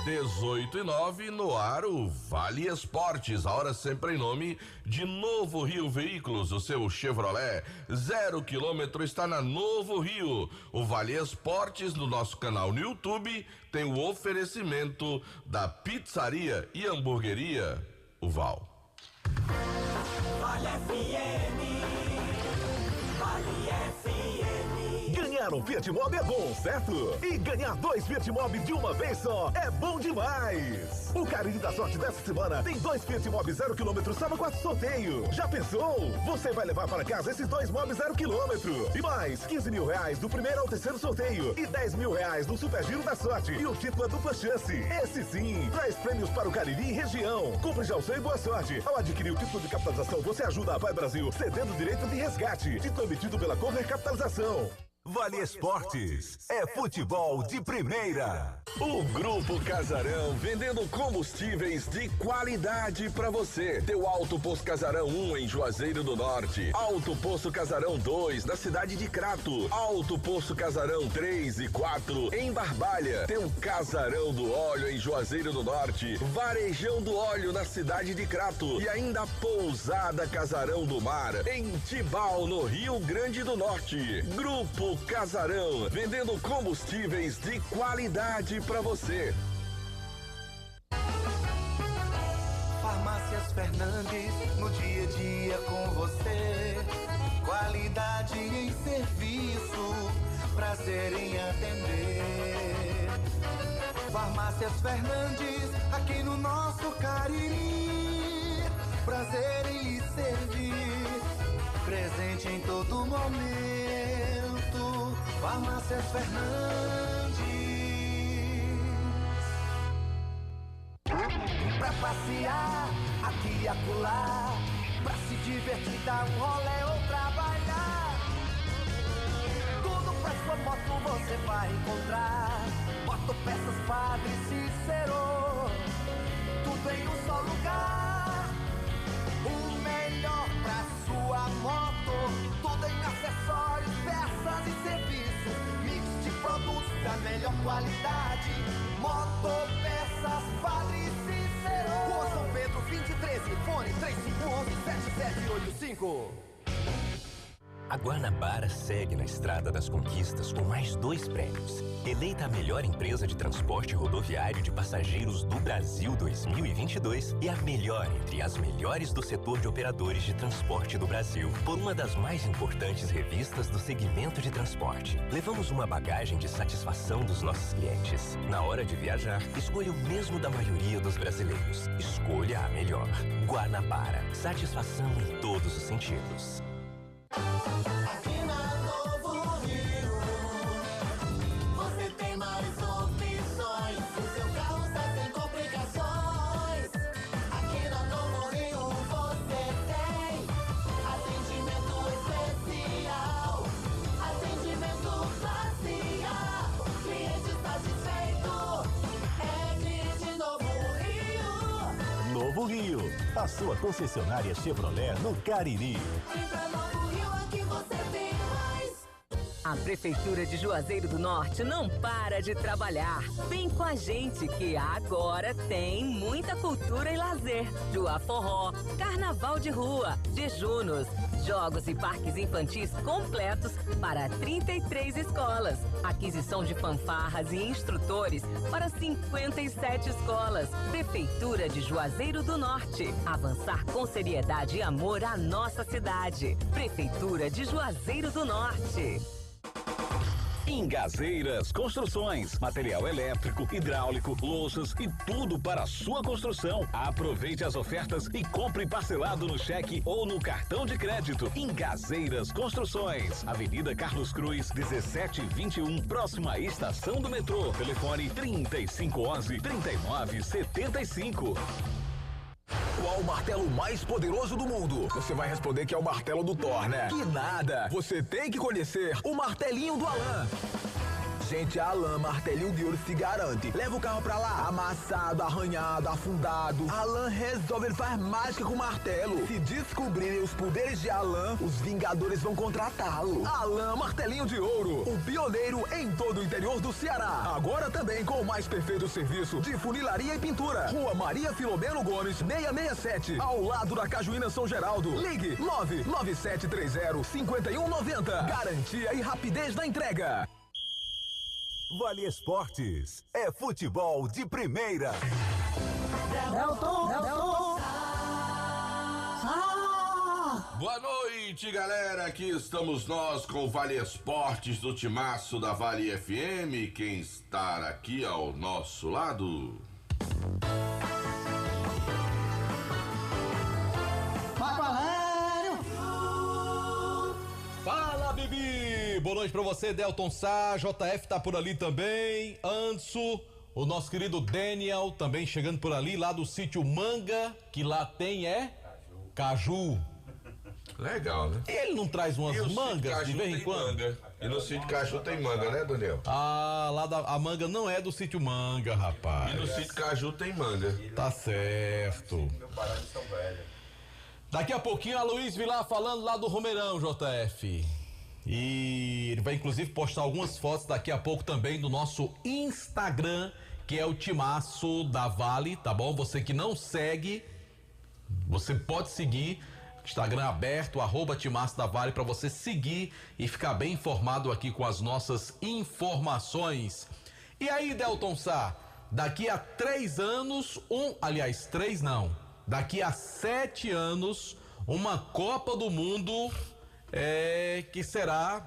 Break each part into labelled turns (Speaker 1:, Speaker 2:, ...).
Speaker 1: 18:09 no ar o Vale Esportes, a hora sempre em nome de Novo Rio Veículos, o seu Chevrolet 0 km está na Novo Rio. O Vale Esportes no nosso canal no YouTube tem o oferecimento da pizzaria e hamburgueria o Val.
Speaker 2: Vale FM, Vale FM.
Speaker 3: Ganhar um Fiat Mobi é bom, certo? E ganhar 2 Fiat Mobi de uma vez só é bom demais! O Cariri da Sorte dessa semana tem 2 Fiat Mobi 0 km só no quarto sorteio. Já pensou? Você vai levar para casa esses 2 Mobi 0 km. E mais 15 mil reais do primeiro ao terceiro sorteio. E 10 mil reais do Super Giro da Sorte. E o título é dupla chance. Esse sim, traz prêmios para o Cariri e região. Compre já o seu e boa sorte. Ao adquirir o título de capitalização, você ajuda a Vai Brasil, cedendo o direito de resgate. Título emitido pela Cover Capitalização.
Speaker 4: Vale Esportes é futebol de primeira.
Speaker 5: O Grupo Casarão, vendendo combustíveis de qualidade pra você. Teu Alto Posto Casarão 1 em Juazeiro do Norte, Alto Posto Casarão 2 na cidade de Crato, Alto Posto Casarão 3 e 4 em Barbalha. Tem o Casarão do Óleo em Juazeiro do Norte, Varejão do Óleo na cidade de Crato e ainda a Pousada Casarão do Mar em Tibau, no Rio Grande do Norte. Grupo Casarão, vendendo combustíveis de qualidade pra você.
Speaker 6: Farmácias Fernandes, no dia a dia com você. Qualidade em serviço, prazer em atender. Farmácias Fernandes, aqui no nosso Cariri. Prazer em lhe servir, presente em todo momento. Farmácias Fernandes. Pra passear, aqui e acolá, pra se divertir, dar um rolê ou trabalhar. Tudo pra sua moto você vai encontrar. Motopeças Padre Cícero, tudo em um só lugar. O melhor pra sua moto, tudo em acessórios, peças e serviços. Mix de produtos da melhor qualidade. Motopeças Padre Cícero, Rua São Pedro 2013, fone 3511-7785.
Speaker 7: A Guanabara segue na estrada das conquistas com mais 2 prêmios. Eleita a melhor empresa de transporte rodoviário de passageiros do Brasil 2022 e a melhor entre as melhores do setor de operadores de transporte do Brasil, por uma das mais importantes revistas do segmento de transporte. Levamos uma bagagem de satisfação dos nossos clientes. Na hora de viajar, escolha o mesmo da maioria dos brasileiros. Escolha a melhor. Guanabara. Satisfação em todos os sentidos.
Speaker 2: Aqui na Novo Rio, você tem mais opções. O seu carro está sem complicações. Aqui na Novo Rio você tem atendimento especial, atendimento classe A. O cliente satisfeito é de Novo Rio.
Speaker 4: Novo Rio, a sua concessionária Chevrolet no Cariri.
Speaker 8: A Prefeitura de Juazeiro do Norte não para de trabalhar. Vem com a gente que agora tem muita cultura e lazer. Juá Forró, Carnaval de Rua, jejunos, jogos e parques infantis completos para 33 escolas. Aquisição de fanfarras e instrutores para 57 escolas. Prefeitura de Juazeiro do Norte. Avançar com seriedade e amor à nossa cidade. Prefeitura de Juazeiro do Norte.
Speaker 5: Ingazeiras Construções, material elétrico, hidráulico, louças e tudo para a sua construção. Aproveite as ofertas e compre parcelado no cheque ou no cartão de crédito. Ingazeiras Construções, Avenida Carlos Cruz, 1721, próxima à estação do metrô. Telefone 3511-3975.
Speaker 9: Qual o martelo mais poderoso do mundo? Você vai responder que é o martelo do Thor, né? Que nada! Você tem que conhecer o martelinho do Alan. gente, a Alan Martelinho de Ouro se garante. Leva o carro pra lá, amassado, arranhado, afundado. Alan resolve, ele faz mágica com o martelo. Se descobrirem os poderes de Alan, os Vingadores vão contratá-lo. Alan Martelinho de Ouro, o pioneiro em todo o interior do Ceará. Agora também com o mais perfeito serviço de funilaria e pintura. Rua Maria Filomeno Gomes, 667, ao lado da Cajuína São Geraldo. Ligue 99730-5190. Garantia e rapidez na entrega.
Speaker 4: Vale Esportes é futebol de primeira.
Speaker 1: Boa noite, galera. Aqui estamos nós com o Vale Esportes do Timaço da Vale FM. Quem está aqui ao nosso lado?
Speaker 10: Fala, Bibi! Boa noite pra você, Delton Sá, JF tá por ali também, Anso, o nosso querido Daniel também chegando por ali, lá do sítio Manga, que lá tem Caju.
Speaker 1: Legal, né?
Speaker 10: E ele não traz umas mangas de vez em quando?
Speaker 1: Manga. E no sítio Caju tem manga, né, Daniel?
Speaker 10: Ah, lá a manga não é do sítio Manga, rapaz.
Speaker 1: E no sítio Caju tem manga.
Speaker 10: Tá certo. Daqui a pouquinho a Luiz Vilar falando lá do Romeirão, JF. E ele vai inclusive postar algumas fotos daqui a pouco também do nosso Instagram, que é o Timaço da Vale, tá bom? Você que não segue, você pode seguir. Instagram aberto, @Timaço da Vale, para você seguir e ficar bem informado aqui com as nossas informações. E aí, Delton Sá, daqui a 3 anos, daqui a 7 anos, uma Copa do Mundo que será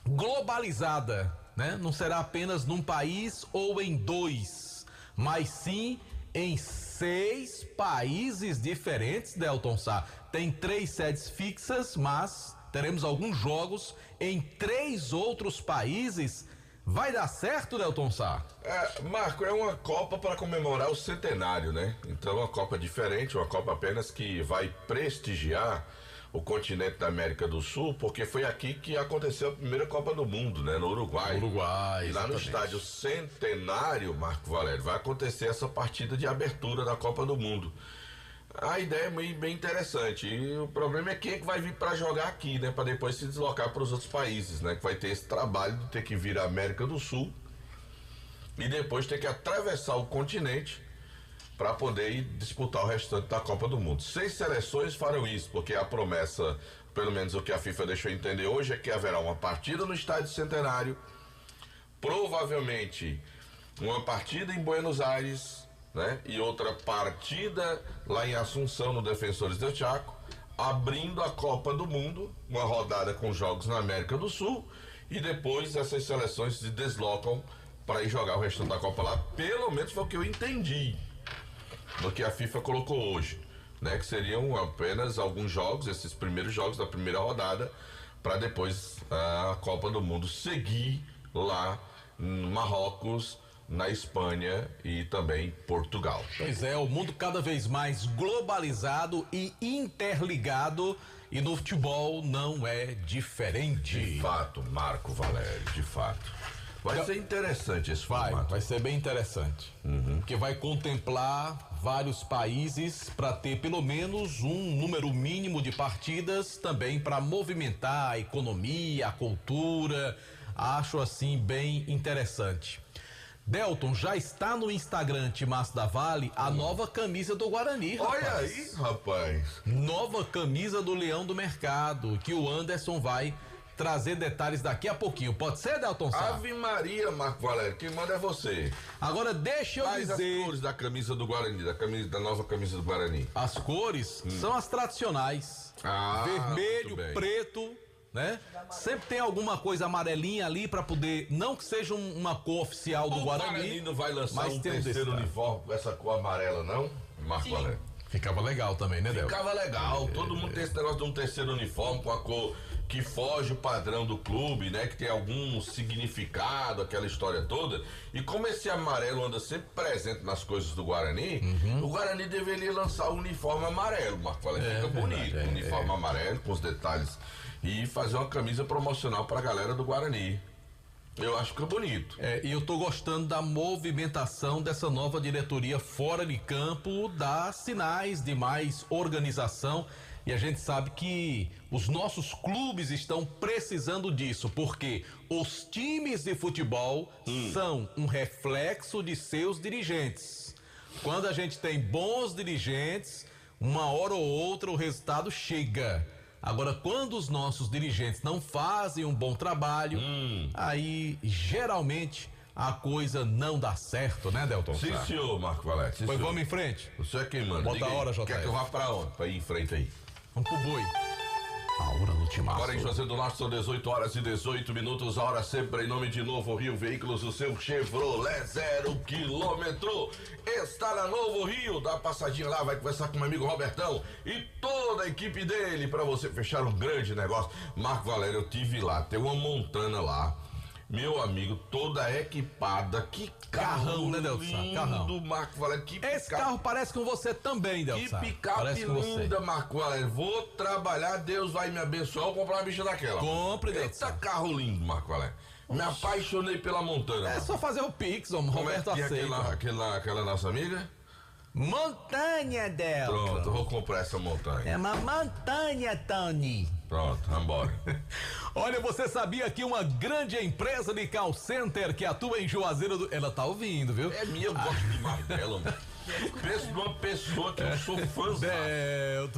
Speaker 10: globalizada, né? Não será apenas num país ou em 2, mas sim em 6 países diferentes, Delton Sá. Tem 3 sedes fixas, mas teremos alguns jogos em 3 outros países. Vai dar certo, Delton Sá?
Speaker 1: Marco, é uma Copa para comemorar o centenário, né? Então é uma Copa diferente, uma Copa apenas que vai prestigiar o continente da América do Sul, porque foi aqui que aconteceu a primeira Copa do Mundo, né? No Uruguai. E lá no estádio Centenário, Marco Valério, vai acontecer essa partida de abertura da Copa do Mundo. A ideia é bem interessante. E o problema é quem é que vai vir para jogar aqui, né? Para depois se deslocar para os outros países, né? Que vai ter esse trabalho de ter que vir à América do Sul e depois ter que atravessar o continente para poder ir disputar o restante da Copa do Mundo. 6 seleções farão isso, porque a promessa, pelo menos o que a FIFA deixou entender hoje, é que haverá uma partida no Estádio Centenário, provavelmente uma partida em Buenos Aires, né? E outra partida lá em Assunção, no Defensores del Chaco, abrindo a Copa do Mundo, uma rodada com jogos na América do Sul, e depois essas seleções se deslocam para ir jogar o restante da Copa lá. Pelo menos foi o que eu entendi do que a FIFA colocou hoje, né? Que seriam apenas alguns jogos, esses primeiros jogos da primeira rodada, para depois a Copa do Mundo seguir lá no Marrocos, na Espanha e também Portugal.
Speaker 10: Pois é, o mundo cada vez mais globalizado e interligado, e no futebol não é diferente.
Speaker 1: De fato, Marco Valério, de fato. Vai ser interessante esse formato.
Speaker 10: Vai ser bem interessante. Porque vai contemplar vários países para ter pelo menos um número mínimo de partidas também para movimentar a economia, a cultura. Acho assim bem interessante. Delton, já está no Instagram Timaço da Vale a nova camisa do Guarani, rapaz.
Speaker 1: Olha aí, rapaz.
Speaker 10: Nova camisa do Leão do Mercado, que o Anderson vai trazer detalhes daqui a pouquinho. Pode ser, Delton Sá?
Speaker 1: Ave Maria, Marco Valério, quem manda é você.
Speaker 10: Agora deixa eu
Speaker 1: Quais
Speaker 10: dizer...
Speaker 1: as cores da camisa do Guarani, da nova camisa do Guarani?
Speaker 10: As cores são as tradicionais. Vermelho, preto, né? Sempre tem alguma coisa amarelinha ali pra poder, não que seja uma cor oficial do Guarani.
Speaker 1: O Guarani não vai lançar
Speaker 10: mas
Speaker 1: um
Speaker 10: tem
Speaker 1: terceiro uniforme com essa cor amarela, não, Marco Valério?
Speaker 10: Ficava legal também, né, Del?
Speaker 1: Ficava legal. Todo mundo tem esse negócio de um terceiro uniforme com a cor que foge o padrão do clube, né? Que tem algum significado, aquela história toda. E como esse amarelo anda sempre presente nas coisas do Guarani, o Guarani deveria lançar o uniforme amarelo, Marco Valério. Fica bonito, o uniforme amarelo com os detalhes. E fazer uma camisa promocional pra galera do Guarani. Eu acho que é bonito.
Speaker 10: E eu tô gostando da movimentação dessa nova diretoria fora de campo, dá sinais de mais organização. E a gente sabe que os nossos clubes estão precisando disso, porque os times de futebol são um reflexo de seus dirigentes. Quando a gente tem bons dirigentes, uma hora ou outra o resultado chega. Agora, quando os nossos dirigentes não fazem um bom trabalho, aí geralmente a coisa não dá certo, né, Delton?
Speaker 1: Sim, senhor, Marco Valério.
Speaker 10: Pois vamos em frente?
Speaker 1: Você é quem manda.
Speaker 10: Bota a hora, JF.
Speaker 1: Quer que eu vá pra onde? Pra ir em frente aí.
Speaker 10: Vamos pro boi. A hora no Timaço.
Speaker 1: Agora em Juazeiro do Norte são 18 horas e 18 minutos. A hora sempre em nome de Novo Rio Veículos, o seu Chevrolet 0 km. Está na Novo Rio. Dá uma passadinha lá, vai conversar com o meu amigo Robertão e toda a equipe dele para você fechar um grande negócio. Marco Valério, eu tive lá, tem uma Montana lá. Meu amigo, toda equipada. Que
Speaker 10: carrão, né, Delson? Carrão.
Speaker 1: Do Marco Valério.
Speaker 10: Esse carro parece com você também, Delson.
Speaker 1: Que picape linda, Marco Valério. Vou trabalhar, Deus vai me abençoar. Vou comprar uma bicha daquela.
Speaker 10: Compre, Delson.
Speaker 1: Eita carro lindo, Marco Valério. Me apaixonei pela Montana.
Speaker 10: É só fazer o Pix, homem. Roberto aceita.
Speaker 1: Aquela nossa amiga?
Speaker 10: Montanha, Delson.
Speaker 1: Pronto, eu vou comprar essa montanha.
Speaker 10: É uma montanha, Tony.
Speaker 1: Pronto, vambora.
Speaker 10: Olha, você sabia que uma grande empresa de call center que atua em Juazeiro do... Ela tá ouvindo, viu?
Speaker 1: É minha, eu gosto demais dela, mano. Penso numa pessoa que eu sou fãzão.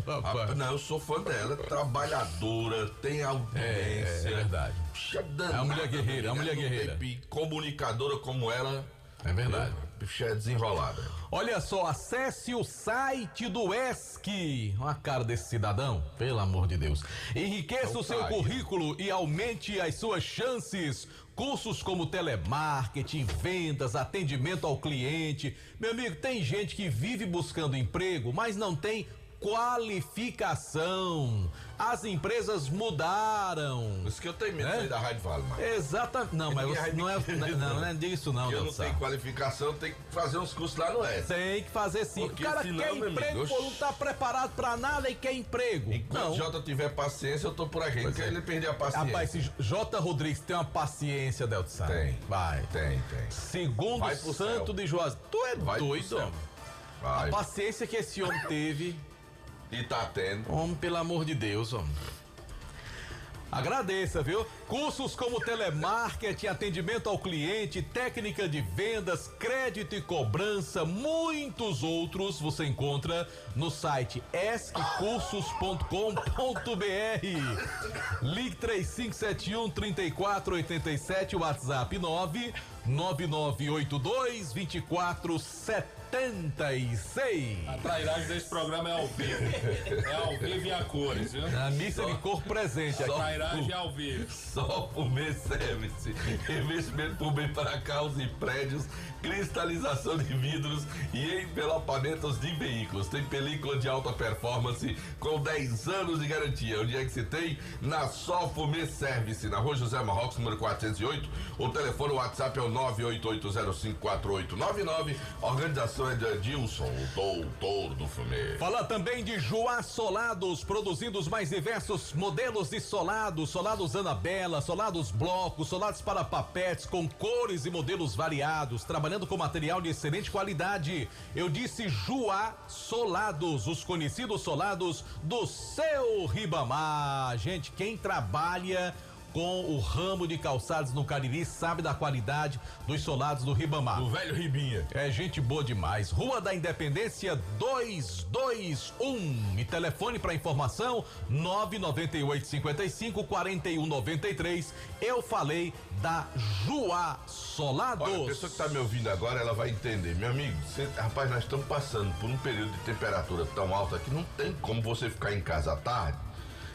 Speaker 10: Rapaz.
Speaker 1: Não, eu sou fã dela, trabalhadora, tem audiência.
Speaker 10: É verdade. É uma mulher guerreira, é uma mulher guerreira.
Speaker 1: Comunicadora como ela.
Speaker 10: É verdade.
Speaker 1: Bicha é desenrolada.
Speaker 10: Olha só, acesse o site do ESC. Uma cara desse cidadão, pelo amor de Deus. Enriqueça o seu currículo e aumente as suas chances. Cursos como telemarketing, vendas, atendimento ao cliente. Meu amigo, tem gente que vive buscando emprego, mas não tem qualificação. As empresas mudaram.
Speaker 1: Isso que eu tenho medo de sair da Rádio Vale, mano.
Speaker 10: Exatamente. Não, mas você não é disso, não.
Speaker 1: Eu não tenho qualificação, tem que fazer uns cursos lá no ESC.
Speaker 10: Tem que fazer sim.
Speaker 1: Porque
Speaker 10: o cara
Speaker 1: senão,
Speaker 10: quer emprego, pô, não tá preparado pra nada e quer emprego.
Speaker 1: Enquanto o Jota tiver paciência, eu tô por aqui. Não quero ele perder a paciência.
Speaker 10: Rapaz, se J. Rodrigues tem uma paciência, Delton.
Speaker 1: Tem.
Speaker 10: Vai.
Speaker 1: Tem.
Speaker 10: Segundo Santo de Juazeiro. Tu é doido, homem. A paciência que esse homem teve.
Speaker 1: E tá tendo.
Speaker 10: Homem, pelo amor de Deus, homem. Agradeça, viu? Cursos como telemarketing, atendimento ao cliente, técnica de vendas, crédito e cobrança, muitos outros você encontra no site esccursos.com.br. Ligue 3571-3487, WhatsApp 99982-2476.
Speaker 11: A trairagem desse programa é ao vivo. É ao vivo e a cores, viu?
Speaker 10: A missa de cor presente.
Speaker 11: A trairagem é ao vivo.
Speaker 1: Só Fumê Service. Investimento por bem para carros e prédios, cristalização de vidros e envelopamentos de veículos. Tem película de alta performance com 10 anos de garantia. Onde é que se tem? Na Só Fumê Service, na Rua José Marrocos, número 408. O telefone, o WhatsApp é o 988054899. Organização é de Adilson, o doutor do fumê.
Speaker 10: Fala também de Joá Solados, produzindo os mais diversos modelos de solados Anabela, solados blocos, solados para papetes com cores e modelos variados, trabalhando com material de excelente qualidade. Eu disse Joá Solados, os conhecidos solados do seu Ribamar. Gente, quem trabalha com o ramo de calçados no Cariri sabe da qualidade dos solados do Ribamar.
Speaker 1: Do velho Ribinha.
Speaker 10: É gente boa demais. Rua da Independência 221. E telefone para informação 998554193. Eu falei da Joá Solados.
Speaker 1: Olha, a pessoa que tá me ouvindo agora, ela vai entender. Meu amigo, rapaz, nós estamos passando por um período de temperatura tão alta que não tem como você ficar em casa à tarde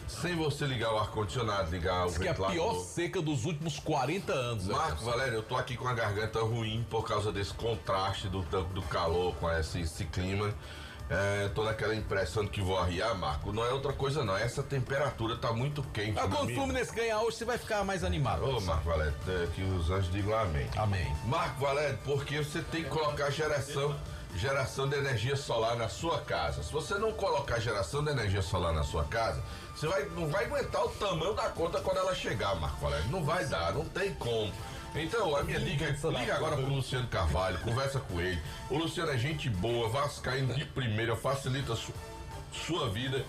Speaker 1: sem você ligar o ar-condicionado, ligar o ventilador.
Speaker 10: Que é a pior seca dos últimos 40 anos.
Speaker 1: Marco Valério, eu tô aqui com a garganta ruim por causa desse contraste do calor com esse clima. Tô naquela impressão que vou arriar, Marco. Não é outra coisa não, essa temperatura tá muito quente.
Speaker 10: Quando o Fluminense ganhar hoje, você vai ficar mais animado.
Speaker 1: Ô, Marco Valério, que os anjos digam amém.
Speaker 10: Amém.
Speaker 1: Marco Valério, porque você tem que colocar geração de energia solar na sua casa. Se você não colocar geração de energia solar na sua casa, você não vai aguentar o tamanho da conta quando ela chegar, Marco Valério. Não vai dar, não tem como. Então, a minha dica é liga agora pro Luciano Carvalho, conversa com ele. O Luciano é gente boa, vascaíno de primeira, facilita a sua vida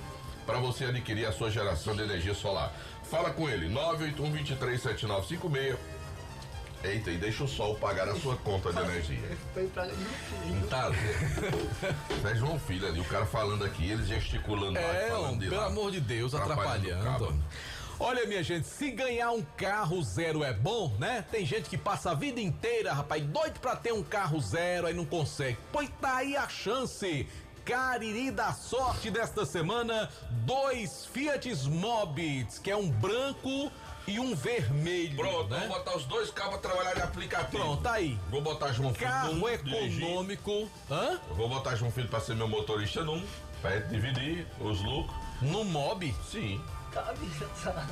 Speaker 1: para você adquirir a sua geração de energia solar. Fala com ele, 981-237956. Eita, e deixa o sol pagar a sua conta de energia. Tá, é João Filho ali, o cara falando aqui, eles gesticulando lá, falando de
Speaker 10: pelo
Speaker 1: lá.
Speaker 10: amor de Deus, atrapalhando. Olha, minha gente, se ganhar um carro zero é bom, né? Tem gente que passa a vida inteira, rapaz, doido pra ter um carro zero, aí não consegue. Pois tá aí a chance. Cariri da sorte desta semana, 2 Fiat Mobis, que é um branco e um vermelho.
Speaker 1: Pronto,
Speaker 10: né?
Speaker 1: vou botar os dois carros pra trabalhar de aplicativo.
Speaker 10: Pronto, tá aí.
Speaker 1: Vou botar João Filho
Speaker 10: Carro econômico. Hã?
Speaker 1: Eu vou botar João Filho pra ser meu motorista num, pra dividir os lucros.
Speaker 10: No Mob?
Speaker 1: Sim.
Speaker 2: Cabeça.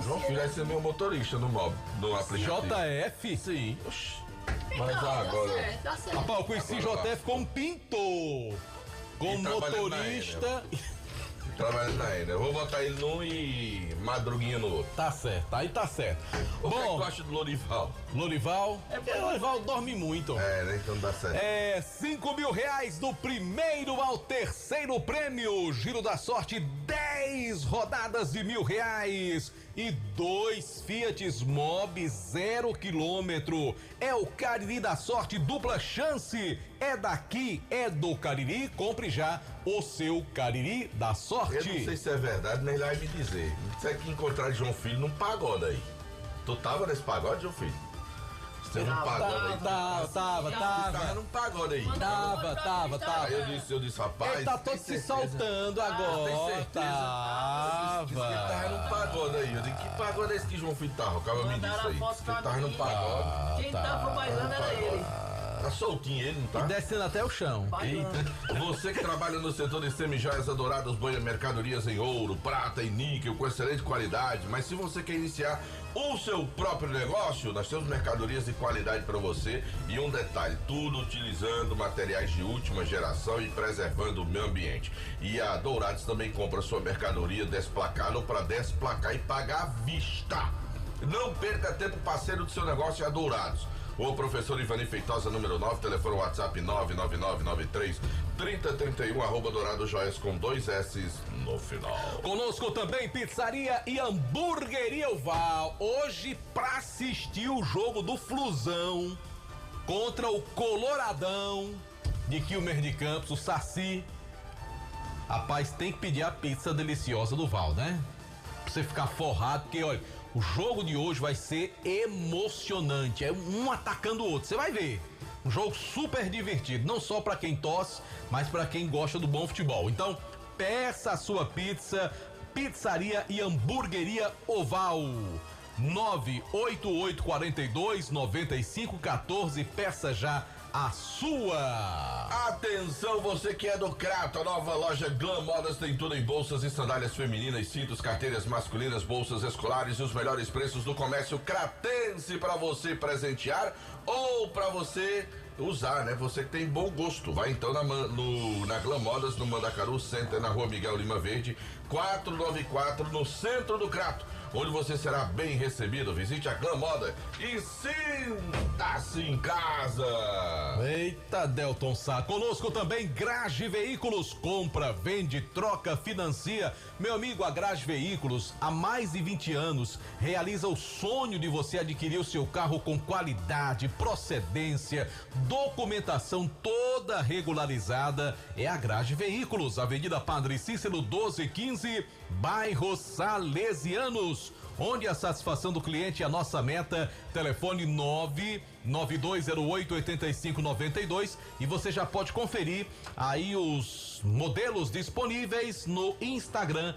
Speaker 1: João Filho vai ser meu motorista no Mob, no aplicativo.
Speaker 10: JF?
Speaker 1: Sim. Mas agora...
Speaker 2: Dá certo.
Speaker 10: Rapaz, eu conheci JF como pintor. Como motorista.
Speaker 1: Trabalhando na Enel. Eu vou botar ele num e Madruguinha no outro.
Speaker 10: Tá certo, aí tá certo.
Speaker 1: O que é que
Speaker 10: Bom,
Speaker 1: tu acha do Lorival?
Speaker 10: Lorival? Lorival dorme muito.
Speaker 1: Né? Então dá certo.
Speaker 10: 5 mil reais do primeiro ao terceiro prêmio. Giro da sorte, 10 rodadas de R$1.000. E 2 Fiat Mobi 0 km. É o Cariri da sorte, dupla chance. É daqui, é do Cariri. Compre já o seu Cariri da sorte.
Speaker 1: Eu não sei se é verdade, mas ele vai me dizer. Isso aqui encontrar João Filho num pagode aí. Tu tava nesse pagode, João Filho? Você num pagode aí?
Speaker 10: Tava.
Speaker 1: Tava num pagode aí.
Speaker 10: Tava.
Speaker 1: Aí eu disse, rapaz.
Speaker 10: Ele tá todo se soltando agora.
Speaker 1: Tem certeza? Disse que ele tava num pagode aí. Eu disse, que pagode é esse que João Filho tava? O cara me disse aí. Disse que ele tava num pagode.
Speaker 2: Quem tava bailando era ele.
Speaker 1: Tá soltinho ele, não tá?
Speaker 10: E descendo até o chão.
Speaker 1: Eita. Você que trabalha no setor de semijoias adouradas, banha mercadorias em ouro, prata e níquel com excelente qualidade. Mas se você quer iniciar o seu próprio negócio, nós temos mercadorias de qualidade para você. E um detalhe, tudo utilizando materiais de última geração e preservando o meio ambiente. E a Dourados também compra sua mercadoria desplacada ou para desplacar e pagar à vista. Não perca tempo, parceiro do seu negócio é a Dourados. O professor Ivani Feitosa, número 9, telefone WhatsApp 99993-3031, @Dourado Joias com 2 S no final.
Speaker 10: Conosco também Pizzaria e Hamburgueria Oval. Hoje, pra assistir o jogo do Flusão contra o Coloradão de Quilmes de Campos, o Saci. Rapaz, tem que pedir a pizza deliciosa do Val, né? Pra você ficar forrado, porque olha, o jogo de hoje vai ser emocionante. É um atacando o outro. Você vai ver. Um jogo super divertido. Não só pra quem torce, mas pra quem gosta do bom futebol. Então, peça a sua pizza. Pizzaria e Hamburgueria Oval. 98842-9514. Peça já a sua.
Speaker 1: Atenção, você que é do Crato, a nova loja Glam Modas tem tudo em bolsas e sandálias femininas, cintos, carteiras masculinas, bolsas escolares e os melhores preços do comércio cratense para você presentear ou para você usar, né? Você que tem bom gosto. Vai então na Glam Modas, no Mandacaru Center, na rua Miguel Lima Verde, 494, no centro do Crato, onde você será bem recebido. Visite a Glam Moda e sinta-se em casa.
Speaker 10: Eita, Delton Sá. Conosco também Grage Veículos. Compra, vende, troca, financia. Meu amigo, a Grage Veículos, há mais de 20 anos, realiza o sonho de você adquirir o seu carro com qualidade, procedência, documentação toda regularizada. É a Grage Veículos, Avenida Padre Cícero 1215, bairro Salesianos, onde a satisfação do cliente é a nossa meta. Telefone 99208-8592 e você já pode conferir aí os modelos disponíveis no Instagram,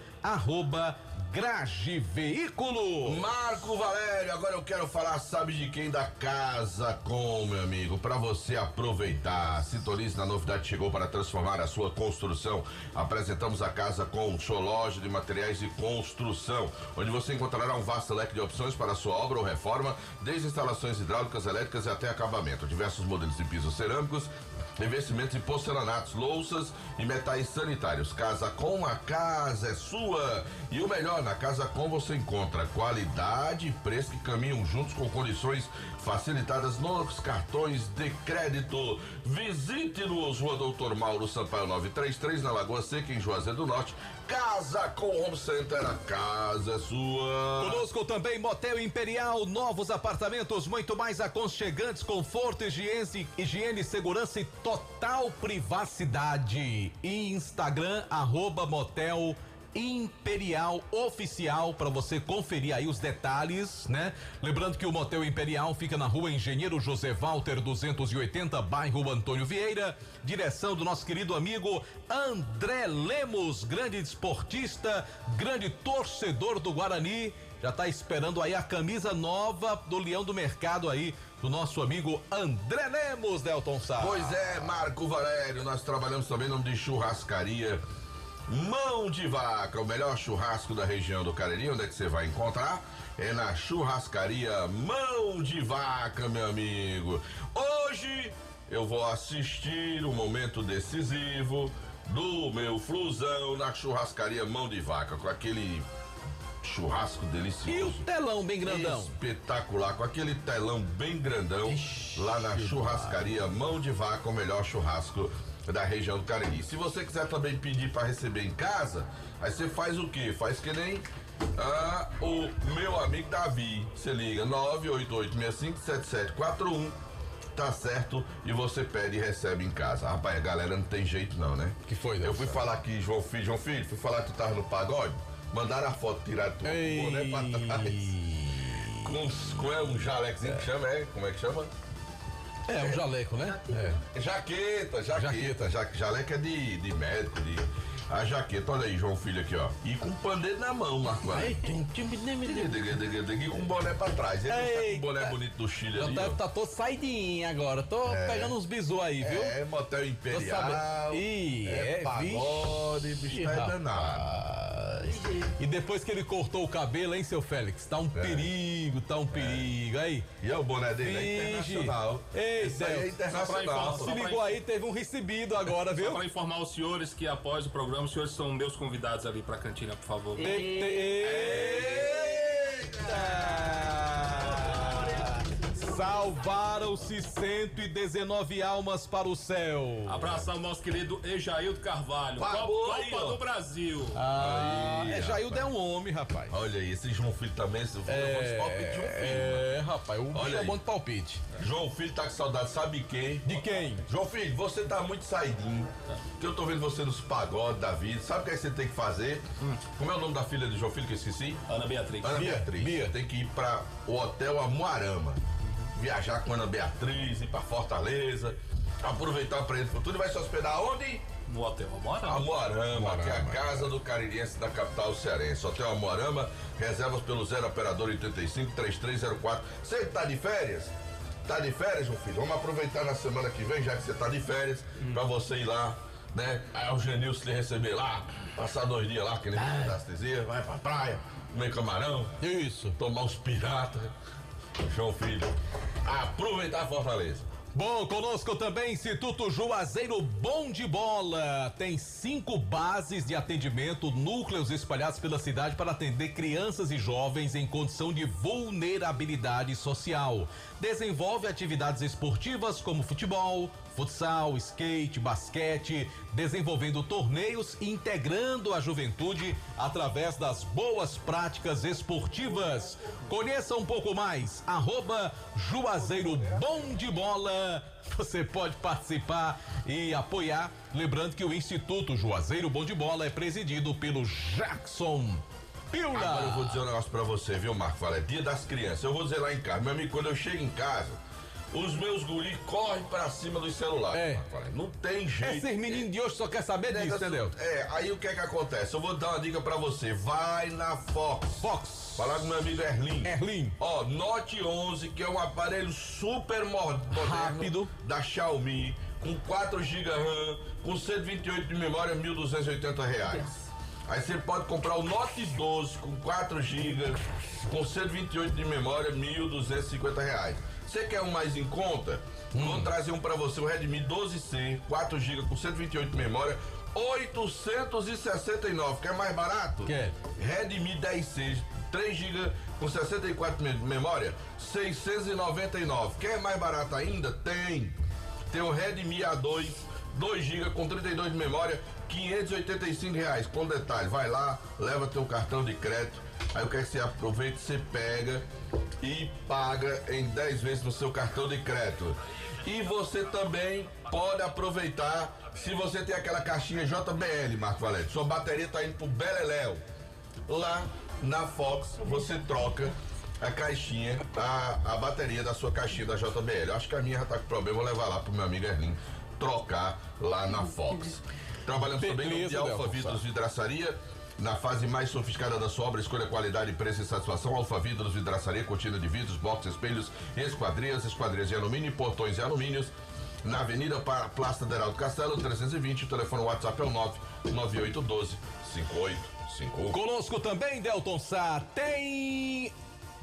Speaker 10: @Grage Veículo.
Speaker 1: Marco Valério, agora eu quero falar, sabe de quem? Da Casa Com, meu amigo, para você aproveitar. Sintonize na novidade que chegou para transformar a sua construção. Apresentamos a Casa Com, sua loja de materiais de construção, onde você encontrará um vasto leque de opções para a sua obra ou reforma, desde instalações hidráulicas, elétricas e até acabamento. Diversos modelos de pisos cerâmicos Revestimentos em porcelanatos, louças e metais sanitários. Casa Com, a casa é sua. E o melhor, na Casa Com você encontra qualidade e preço que caminham juntos com condições facilitadas nos cartões de crédito. Visite-nos, Rua Doutor Mauro Sampaio 933, na Lagoa Seca, em Juazeiro do Norte. Casa Com Home Center, a casa é sua.
Speaker 10: Conosco também Motel Imperial, novos apartamentos muito mais aconchegantes, conforto, higiene, segurança e total privacidade. Instagram, @Motel Imperial Oficial, para você conferir aí os detalhes, né? Lembrando que o Motel Imperial fica na Rua Engenheiro José Walter 280, bairro Antônio Vieira, direção do nosso querido amigo André Lemos, grande esportista, grande torcedor do Guarani. Já tá esperando aí a camisa nova do Leão do Mercado aí, do nosso amigo André Lemos, Delton Sá.
Speaker 1: Pois é, Marco Valério, nós trabalhamos também em nome de Churrascaria Mão de Vaca, o melhor churrasco da região do Cariri. Onde é que você vai encontrar? É na Churrascaria Mão de Vaca, meu amigo. Hoje eu vou assistir o momento decisivo do meu Flusão na Churrascaria Mão de Vaca, com aquele churrasco delicioso.
Speaker 10: E o telão bem grandão?
Speaker 1: Espetacular, com aquele telão bem grandão. Ixi, lá na Churrascaria Mão de Vaca, o melhor churrasco da região do Cariri. Se você quiser também pedir para receber em casa, aí você faz o quê? Faz que nem o meu amigo Davi. Você liga 988657741, tá certo? E você pede e recebe em casa. Rapaz, a galera não tem jeito não, né?
Speaker 10: Que foi,
Speaker 1: Eu fui falar aqui, João Filho, fui falar que tu tava no pagode, mandaram a foto tirar tu, boné pra trás. Com um jalecozinho que chama, como é que chama?
Speaker 10: É um jaleco, né?
Speaker 1: Jaqueta. Jaleco é de médico, a jaqueta, olha aí, João Filho aqui, ó. E com pandeiro na mão, Marco. E com boné pra trás. Ele não tá com o boné bonito do Chile ali.
Speaker 10: Tá todo saidinho agora. Tô pegando uns bisu aí, viu?
Speaker 1: É, Motel Imperial. Pagode, bicho tá danado.
Speaker 10: E depois que ele cortou o cabelo, hein, seu Félix? Tá um perigo, Aí.
Speaker 1: E é o boné dele, é internacional.
Speaker 10: Esse
Speaker 1: aí é internacional.
Speaker 10: Se ligou aí, teve um recebido agora, viu?
Speaker 11: Só pra informar os senhores que após o programa, os senhores são meus convidados ali pra cantina, por favor.
Speaker 10: Salvaram-se 119 almas para o céu.
Speaker 11: Abraçar o nosso querido Ejaildo Carvalho, Copa do Brasil.
Speaker 10: Ejaildo é um homem, rapaz.
Speaker 1: Olha aí, esse João Filho também, esse palpite de João Filho.
Speaker 10: Rapaz, o bicho é bom de palpite.
Speaker 1: João Filho tá com saudade, sabe quem?
Speaker 10: De quem?
Speaker 1: João Filho, você tá muito saidinho, que eu tô vendo você nos pagodes da vida. Sabe o que você tem que fazer? Como é o nome da filha de João Filho que eu esqueci?
Speaker 11: Ana Beatriz.
Speaker 1: Bia. Tem que ir pra o Hotel Amoarama. Viajar com Ana Beatriz, ir pra Fortaleza, aproveitar para ele futuro e vai se hospedar onde?
Speaker 11: No Hotel Amoarama.
Speaker 1: Amoarama, que é a casa do caririense da capital cearense. Hotel Amoarama, reservas pelo 0 operador 85-3304. Você tá de férias? Tá de férias, João Filho? Vamos aproveitar na semana que vem, já que você tá de férias, pra você ir lá, né? Aí o Genilson lhe receber lá, passar 2 dias lá, que ele vai anestesia, vai pra praia, comer camarão.
Speaker 10: Isso.
Speaker 1: Tomar uns piratas. João Filho, aproveitar a Fortaleza.
Speaker 10: Bom, conosco também Instituto Juazeiro Bom de Bola. Tem 5 bases de atendimento, núcleos espalhados pela cidade para atender crianças e jovens em condição de vulnerabilidade social. Desenvolve atividades esportivas como futebol, futsal, skate, basquete, desenvolvendo torneios e integrando a juventude através das boas práticas esportivas. Conheça um pouco mais, @Juazeiro Bom de Bola. Você pode participar e apoiar. Lembrando que o Instituto Juazeiro Bom de Bola é presidido pelo Jackson Pila.
Speaker 1: Agora eu vou dizer um negócio pra você, viu, Marco? Fala, é dia das crianças. Eu vou dizer lá em casa, meu amigo, quando eu chego em casa, os meus guris correm pra cima dos celulares. Não tem jeito.
Speaker 10: Esses meninos de hoje só quer saber disso, entendeu?
Speaker 1: Aí o que é que acontece? Eu vou dar uma dica pra você. Vai na Fox. Falar com meu amigo Erlin. Ó, Note 11, que é um aparelho super moderno.
Speaker 10: Rápido.
Speaker 1: Da Xiaomi, com 4 GB RAM, com 128 de memória, R$1.280. Aí você pode comprar o Note 12 com 4 GB, com 128 de memória, R$1.250. Você quer um mais em conta? Vou trazer um pra você, o Redmi 12C, 4GB com 128 de memória, 869. Quer mais barato?
Speaker 10: Quer.
Speaker 1: Redmi 10C, 3GB com 64 de memória, 699. Quer mais barato ainda? Tem o Redmi A2, 2GB com 32 de memória, R$585. Com detalhe, vai lá, leva teu cartão de crédito. Aí eu quero que você aproveite, você pega e paga em 10 vezes no seu cartão de crédito. E você também pode aproveitar, se você tem aquela caixinha JBL, Marco Valério, sua bateria tá indo pro Beleléu. Lá na Fox, você troca a caixinha, a bateria da sua caixinha da JBL. Eu acho que a minha já tá com problema, vou levar lá pro meu amigo Erlin trocar lá na Fox. Trabalhamos também no de Alfa Vidros Vidraçaria. Na fase mais sofisticada da sua obra, escolha qualidade, preço e satisfação. Alfa Vidros Vidraçaria, cortina de vidros, box, espelhos, esquadrias de alumínio e portões e alumínios. Na Avenida Praça Deraldo Castelo, 320. O telefone WhatsApp é o 99812-5851.
Speaker 10: Conosco também, Delton Sá, tem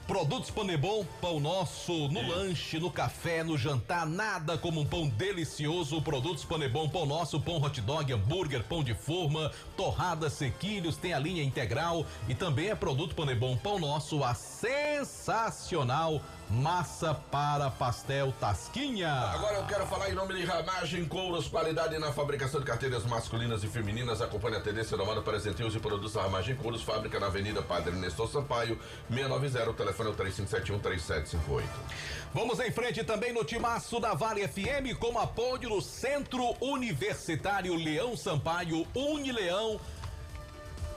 Speaker 10: produtos Panebon, pão nosso, no lanche, no café, no jantar, nada como um pão delicioso. Produtos Panebon, pão nosso, pão hot dog, hambúrguer, pão de forma, torradas, sequilhos, tem a linha integral e também é produto Panebon, pão nosso, a sensacional massa para pastel Tasquinha.
Speaker 1: Agora eu quero falar em nome de Ramagem Couros, qualidade na fabricação de carteiras masculinas e femininas. Acompanhe a tendência da moda para presenteos e produtos da Ramagem Couros, fábrica na Avenida Padre Nestor Sampaio, 690, o telefone é o 3571-3758.
Speaker 10: Vamos em frente também no timaço da Vale FM, com apoio no Centro Universitário Leão Sampaio, Unileão,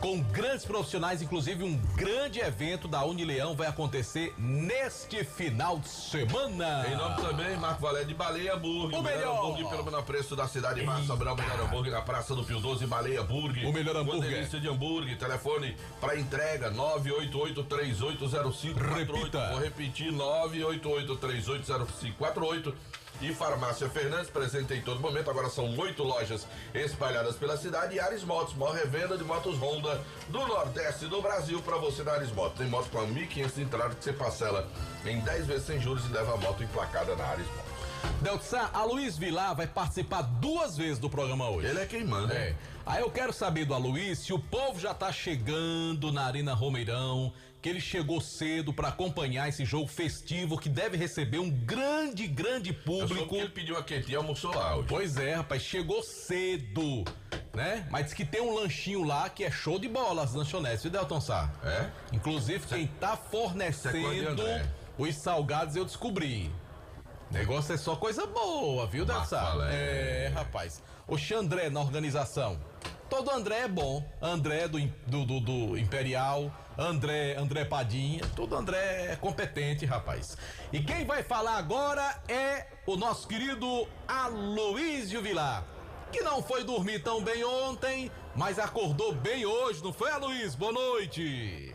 Speaker 10: com grandes profissionais, inclusive um grande evento da Unileão vai acontecer neste final de semana.
Speaker 1: Em nome também, Marco Valério, de Baleia Burger.
Speaker 10: O melhor
Speaker 1: hambúrguer pelo menor preço da cidade. Massa Brau, melhor hambúrguer na Praça do Pio 12, Baleia Burger.
Speaker 10: O melhor hambúrguer.
Speaker 1: Uma delícia de hambúrguer. Telefone para entrega 988-380548.
Speaker 10: Repita.
Speaker 1: Vou repetir, 988-380548. E Farmácia Fernandes, presente em todo momento. Agora são 8 lojas espalhadas pela cidade. E Ares Motos, maior revenda de motos Honda do Nordeste do Brasil para você da Ares Motos. Tem moto com 1.500 de entrada que você parcela em 10 vezes sem juros e leva a moto emplacada na Ares Motos.
Speaker 10: Deltsan, a Luiz Vilar vai participar 2 vezes do programa hoje.
Speaker 1: Ele é quem manda.
Speaker 10: É. Aí eu quero saber do Aloysio se o povo já tá chegando na Arena Romeirão, que ele chegou cedo para acompanhar esse jogo festivo que deve receber um grande público.
Speaker 1: Ele pediu a quentinha e almoçou lá hoje.
Speaker 10: Pois é, rapaz, chegou cedo, né? Mas diz que tem um lanchinho lá que é show de bola, as lanchonetes, viu, Delton Sá?
Speaker 1: É?
Speaker 10: Inclusive, quem tá fornecendo os salgados eu descobri. Negócio é só coisa boa, viu, Delton? É, rapaz. O Xandré na organização. Todo André é bom. André do Imperial, André Padinha, todo André é competente, rapaz. E quem vai falar agora é o nosso querido Aloysio Vilar, que não foi dormir tão bem ontem, mas acordou bem hoje, não foi, Aloysio? Boa noite.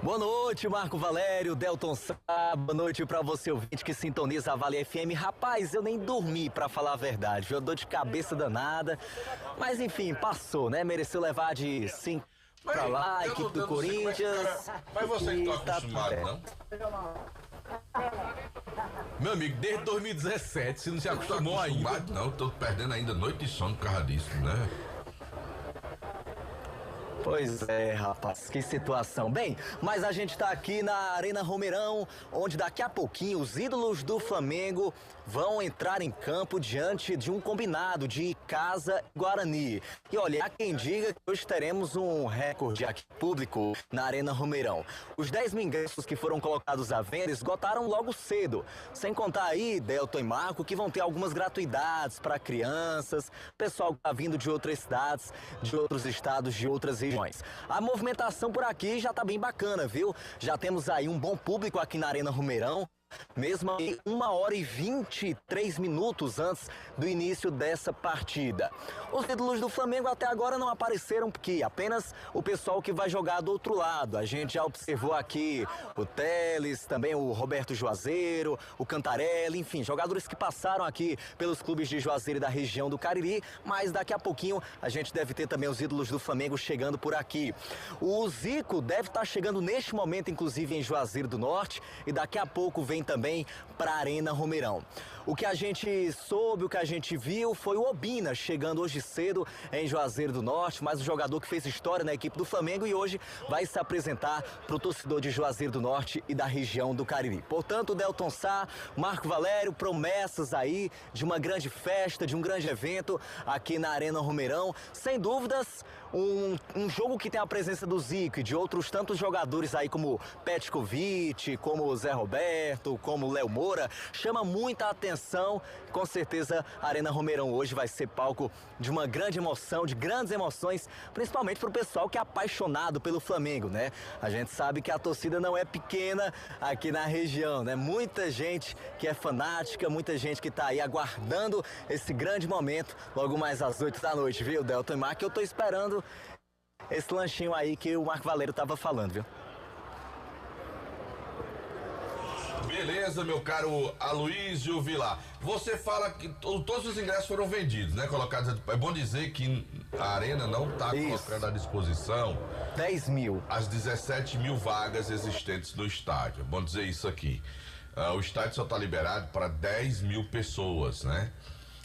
Speaker 12: Boa noite, Marco Valério, Delton Sá, boa noite pra você ouvinte que sintoniza a Vale FM. Rapaz, eu nem dormi pra falar a verdade, viu? Eu dor de cabeça danada, mas enfim, passou, né? Mereceu levar de 5 pra lá, equipe do Corinthians.
Speaker 1: Mas você que tá acostumado, não?
Speaker 10: Meu amigo, desde 2017, se não se acostumou ainda.
Speaker 1: Não, tô perdendo ainda noite de sono por causa disso, né?
Speaker 12: Pois é, rapaz, que situação. Bem, mas a gente tá aqui na Arena Romeirão, onde daqui a pouquinho os ídolos do Flamengo vão entrar em campo diante de um combinado de Casa e Guarani. E olha, há quem diga que hoje teremos um recorde aqui público na Arena Romeirão. Os 10 mil ingressos que foram colocados à venda esgotaram logo cedo. Sem contar aí, Delton e Marco, que vão ter algumas gratuidades para crianças, pessoal que tá vindo de outras cidades, de outros estados, de outras regiões. A movimentação por aqui já tá bem bacana, viu? Já temos aí um bom público aqui na Arena Romeirão. Mesmo aí 1h23 antes do início dessa partida. Os ídolos do Flamengo até agora não apareceram, porque apenas o pessoal que vai jogar do outro lado. A gente já observou aqui o Teles, também o Roberto Juazeiro, o Cantarelli, enfim, jogadores que passaram aqui pelos clubes de Juazeiro e da região do Cariri, mas daqui a pouquinho a gente deve ter também os ídolos do Flamengo chegando por aqui. O Zico deve estar chegando neste momento, inclusive em Juazeiro do Norte, e daqui a pouco vem vem também para a Arena Romeirão. O que a gente soube, o que a gente viu foi o Obina chegando hoje cedo em Juazeiro do Norte, mais um jogador que fez história na equipe do Flamengo e hoje vai se apresentar para o torcedor de Juazeiro do Norte e da região do Cariri. Portanto, Delton Sá, Marco Valério, promessas aí de uma grande festa, de um grande evento aqui na Arena Romeirão. Sem dúvidas, um jogo que tem a presença do Zico e de outros tantos jogadores aí como Petkovic, como o Zé Roberto, como o Léo Moura, chama muita atenção. Com certeza a Arena Romeirão hoje vai ser palco de uma grande emoção, de grandes emoções, principalmente para o pessoal que é apaixonado pelo Flamengo, né? A gente sabe que a torcida não é pequena aqui na região, né? Muita gente que é fanática, muita gente que está aí aguardando esse grande momento logo mais às 8 da noite, viu, Delton e Marco? Eu tô esperando esse lanchinho aí que o Marco Valério tava falando, viu?
Speaker 1: Beleza, meu caro Aloysio Vilar. Você fala que todos os ingressos foram vendidos, né? Colocados. É bom dizer que a Arena não está colocando à disposição
Speaker 12: 10 mil.
Speaker 1: As 17 mil vagas existentes no estádio. É bom dizer isso aqui. O estádio só está liberado para 10 mil pessoas, né?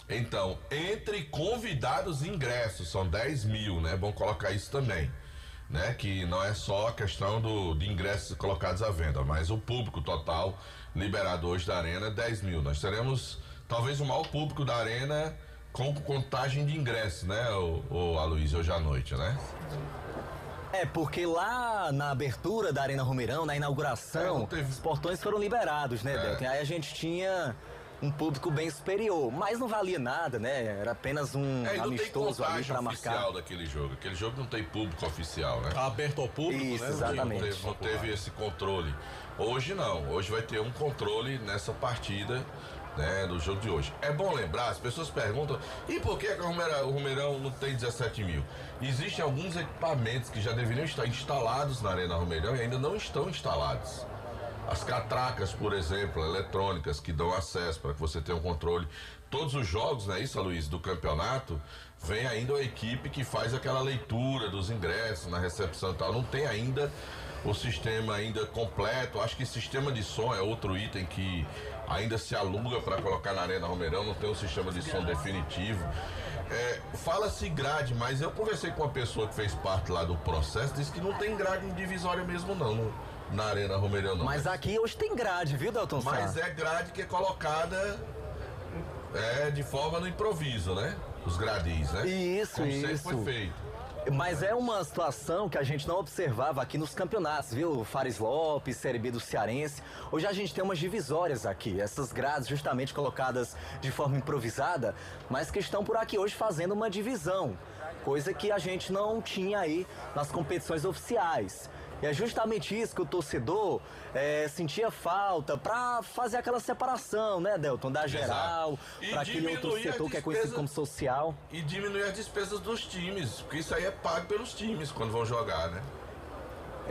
Speaker 1: Então, entre convidados e ingressos, são 10 mil, né? É bom colocar isso também, né? Que não é só a questão de ingressos colocados à venda, mas o público total liberado hoje da Arena é 10 mil. Nós teremos talvez o maior público da Arena com contagem de ingressos, né, o Aloysio, hoje à noite, né?
Speaker 12: É, porque lá na abertura da Arena Romeirão, na inauguração, os portões foram liberados, né, Delton? Aí a gente tinha um público bem superior, mas não valia nada, né? Era apenas um amistoso ali para marcar.
Speaker 1: Oficial daquele jogo. Aquele jogo não tem público oficial, né?
Speaker 10: Tá aberto ao público,
Speaker 12: isso,
Speaker 10: né?
Speaker 12: Exatamente.
Speaker 1: Não teve esse controle. Hoje não. Hoje vai ter um controle nessa partida, né, do jogo de hoje. É bom lembrar, as pessoas perguntam, e por que o Romeirão não tem 17 mil? Existem alguns equipamentos que já deveriam estar instalados na Arena Romeirão e ainda não estão instalados. As catracas, por exemplo, eletrônicas, que dão acesso para que você tenha um controle. Todos os jogos, não é isso, Aloysio, do campeonato, vem ainda a equipe que faz aquela leitura dos ingressos na recepção e tal. Não tem ainda o sistema ainda completo. Acho que sistema de som é outro item que ainda se aluga para colocar na Arena Romeirão, não tem um sistema de som definitivo. Fala-se grade, mas eu conversei com uma pessoa que fez parte lá do processo, disse que não tem grade divisória mesmo não, na Arena Romeirão não.
Speaker 12: Mas aqui hoje tem grade, viu, Delton Sá?
Speaker 1: Mas é grade que é colocada de forma no improviso, né? Os gradis, né?
Speaker 12: Isso,
Speaker 1: como
Speaker 12: isso.
Speaker 1: sempre foi feito.
Speaker 12: Mas é uma situação que a gente não observava aqui nos campeonatos, viu? Fares Lopes, Série B do Cearense. Hoje a gente tem umas divisórias aqui, essas grades justamente colocadas de forma improvisada, mas que estão por aqui hoje fazendo uma divisão, coisa que a gente não tinha aí nas competições oficiais. E é justamente isso que o torcedor sentia falta para fazer aquela separação, né, Delton? Da geral, para aquele outro setor que é conhecido como social.
Speaker 1: E diminuir as despesas dos times, porque isso aí é pago pelos times quando vão jogar, né?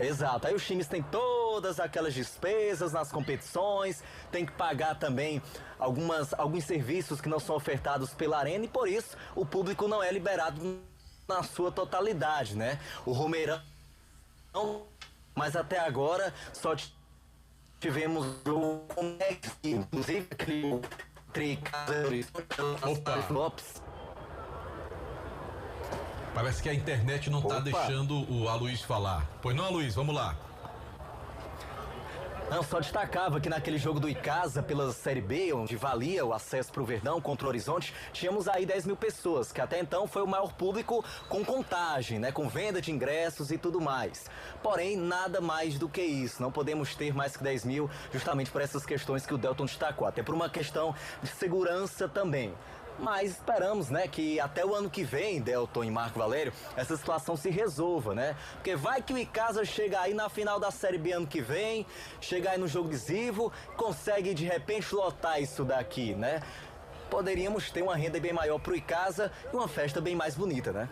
Speaker 12: Exato, aí os times têm todas aquelas despesas nas competições, tem que pagar também alguns serviços que não são ofertados pela Arena e por isso o público não é liberado na sua totalidade, né? O Romeirão, mas até agora só tivemos o inclusive aquele Lopes.
Speaker 10: Parece que a internet não tá deixando o Aloysio falar. Pois não, Aloysio, vamos lá.
Speaker 12: Não, só destacava que naquele jogo do Icasa pela Série B, onde valia o acesso para o Verdão contra o Horizonte, tínhamos aí 10 mil pessoas, que até então foi o maior público com contagem, né, com venda de ingressos e tudo mais. Porém, nada mais do que isso, não podemos ter mais que 10 mil justamente por essas questões que o Delton destacou, até por uma questão de segurança também. Mas esperamos, né, que até o ano que vem, Delton e Marco Valério, essa situação se resolva, né? Porque vai que o Icasa chega aí na final da Série B ano que vem, chega aí no jogo decisivo, consegue de repente lotar isso daqui, né? Poderíamos ter uma renda bem maior pro Icasa e uma festa bem mais bonita, né?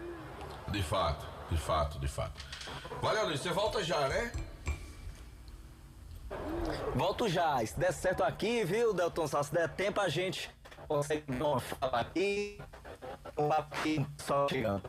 Speaker 1: De fato. Valeu, Luiz, você volta já, né?
Speaker 12: Volto já, se der certo aqui, viu, Delton, só se der tempo a gente consegue falar aqui, só chegando.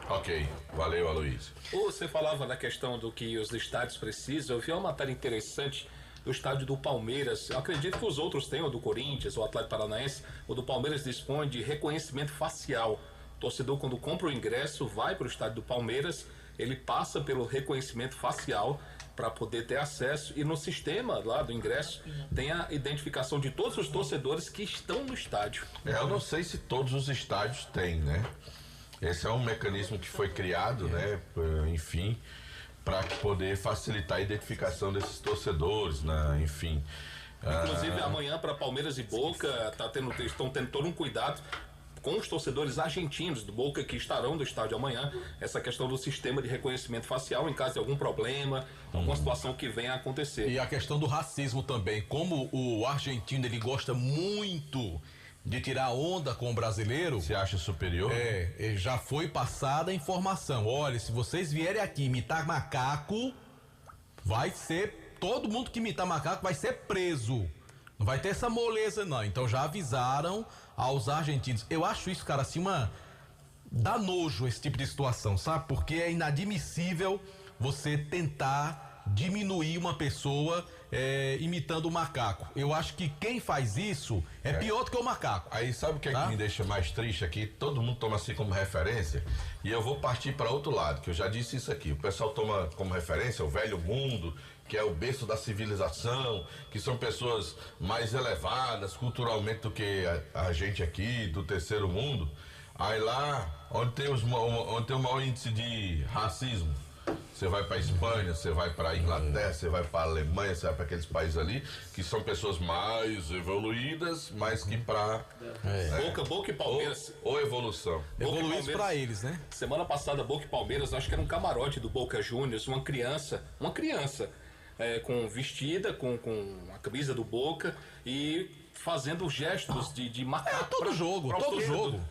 Speaker 1: Ok, valeu, Aloysio.
Speaker 11: Você falava na questão do que os estádios precisam. Eu vi uma matéria interessante do estádio do Palmeiras. Eu acredito que os outros têm, o do Corinthians, o Atlético Paranaense, o do Palmeiras dispõe de reconhecimento facial. O torcedor, quando compra o ingresso, vai para o estádio do Palmeiras, ele passa pelo reconhecimento facial para poder ter acesso, e no sistema lá do ingresso tem a identificação de todos os torcedores que estão no estádio.
Speaker 1: Eu não sei se todos os estádios têm, né? Esse é um mecanismo que foi criado, né? Enfim, para poder facilitar a identificação desses torcedores, né? Enfim.
Speaker 11: Inclusive amanhã para Palmeiras e Boca estão tendo todo um cuidado com os torcedores argentinos do Boca que estarão no estádio amanhã, essa questão do sistema de reconhecimento facial em caso de algum problema, alguma situação que venha a acontecer.
Speaker 10: E a questão do racismo também, como o argentino ele gosta muito de tirar onda com o brasileiro.
Speaker 1: Se acha superior?
Speaker 10: Já foi passada a informação. Olha, se vocês vierem aqui imitar macaco, vai ser, todo mundo que imitar macaco vai ser preso. Não vai ter essa moleza não. Então já avisaram aos argentinos. Eu acho isso, cara, assim, dá nojo esse tipo de situação, sabe? Porque é inadmissível você tentar diminuir uma pessoa imitando o macaco. Eu acho que quem faz isso é pior do que o macaco.
Speaker 1: Aí sabe o que é que me deixa mais triste aqui? Todo mundo toma assim como referência, e eu vou partir para outro lado, que eu já disse isso aqui. O pessoal toma como referência o velho mundo, que é o berço da civilização, que são pessoas mais elevadas culturalmente do que a gente aqui, do terceiro mundo. Aí lá, onde tem o maior índice de racismo, você vai para Espanha, você vai para Inglaterra, você vai para Alemanha, você vai para aqueles países ali, que são pessoas mais evoluídas, mas que para...
Speaker 11: Boca e Palmeiras.
Speaker 1: Ou evolução.
Speaker 10: Evoluídos para eles, né?
Speaker 11: Semana passada, Boca e Palmeiras, acho que era um camarote do Boca Juniors, uma criança, vestida com a camisa do Boca e fazendo gestos de macaco.
Speaker 10: Todo jogo.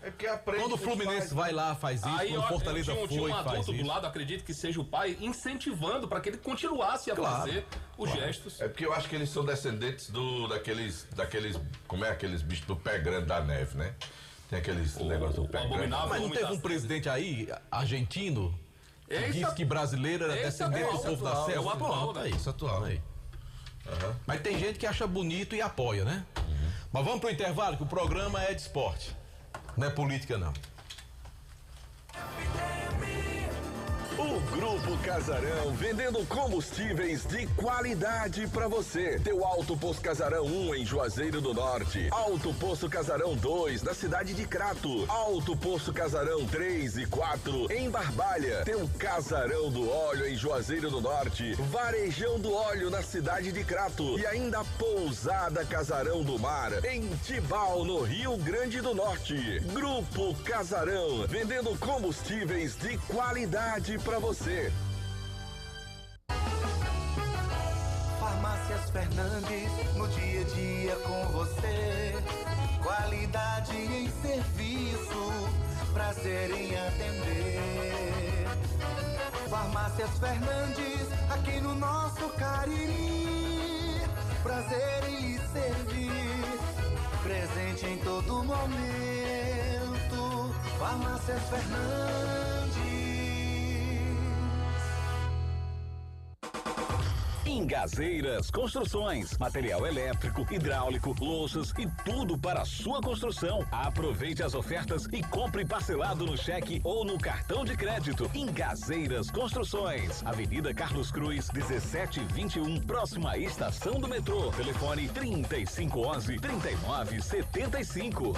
Speaker 1: É que aprende.
Speaker 10: Quando o Fluminense vai lá, faz isso,
Speaker 11: aí,
Speaker 10: quando o Fortaleza
Speaker 11: tinha um
Speaker 10: faz
Speaker 11: adulto
Speaker 10: isso.
Speaker 11: do lado, acredito que seja o pai, incentivando para que ele continuasse a fazer os gestos.
Speaker 1: É porque eu acho que eles são descendentes daqueles, como é aqueles bichos do pé grande da neve, né? Tem aqueles negócios do pé grande.
Speaker 10: Mas não teve um presidente aí, argentino, que disse que brasileiro era descendente do povo da selva?
Speaker 11: É o atual, né?
Speaker 10: Isso, atual. Aí. Mas tem gente que acha bonito e apoia, né? Mas vamos pro intervalo, que o programa é de esporte. Não é política, não.
Speaker 5: O Grupo Casarão, vendendo combustíveis de qualidade para você. Teu Alto Posto Casarão 1 em Juazeiro do Norte. Alto Posto Casarão 2 na cidade de Crato. Alto Posto Casarão 3 e 4 em Barbalha. Teu Casarão do Óleo em Juazeiro do Norte. Varejão do Óleo na cidade de Crato. E ainda Pousada Casarão do Mar em Tibau, no Rio Grande do Norte. Grupo Casarão, vendendo combustíveis de qualidade para você.
Speaker 6: Farmácias Fernandes, no dia a dia com você. Qualidade em serviço, prazer em atender. Farmácias Fernandes, aqui no nosso Cariri. Prazer em lhe servir, presente em todo momento. Farmácias Fernandes.
Speaker 13: Engazeiras Construções, material elétrico, hidráulico, louças e tudo para a sua construção. Aproveite as ofertas e compre parcelado no cheque ou no cartão de crédito. Engazeiras Construções, Avenida Carlos Cruz, 1721, próxima à estação do metrô. Telefone 3511-3975.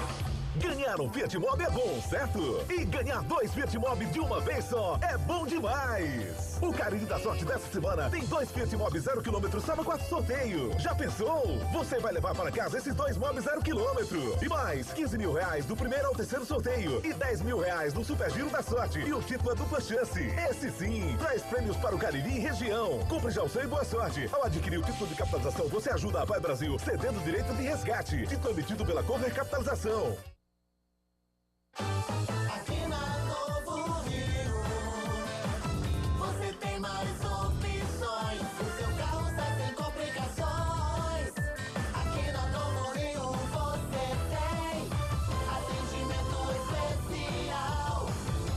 Speaker 3: Ganhar um Fiat Mobi é bom, certo? E ganhar 2 Fiat Mobi de uma vez só é bom demais! O Cariri da Sorte dessa semana tem 2 Fiat Mobi 0 km sábado 4 sorteio. Já pensou? Você vai levar para casa esses 2 Mobi 0 km. E mais 15 mil reais do primeiro ao terceiro sorteio. E 10 mil reais no Super Giro da Sorte. E o título é dupla chance. Esse sim, traz prêmios para o Cariri e região. Compre já o seu e boa sorte. Ao adquirir o título de capitalização, você ajuda a Pai Brasil, cedendo direito de resgate. Título emitido pela Cover Capitalização.
Speaker 6: Aqui na Novo Rio, você tem mais opções. O seu carro está sem complicações. Aqui na Novo Rio você tem atendimento especial,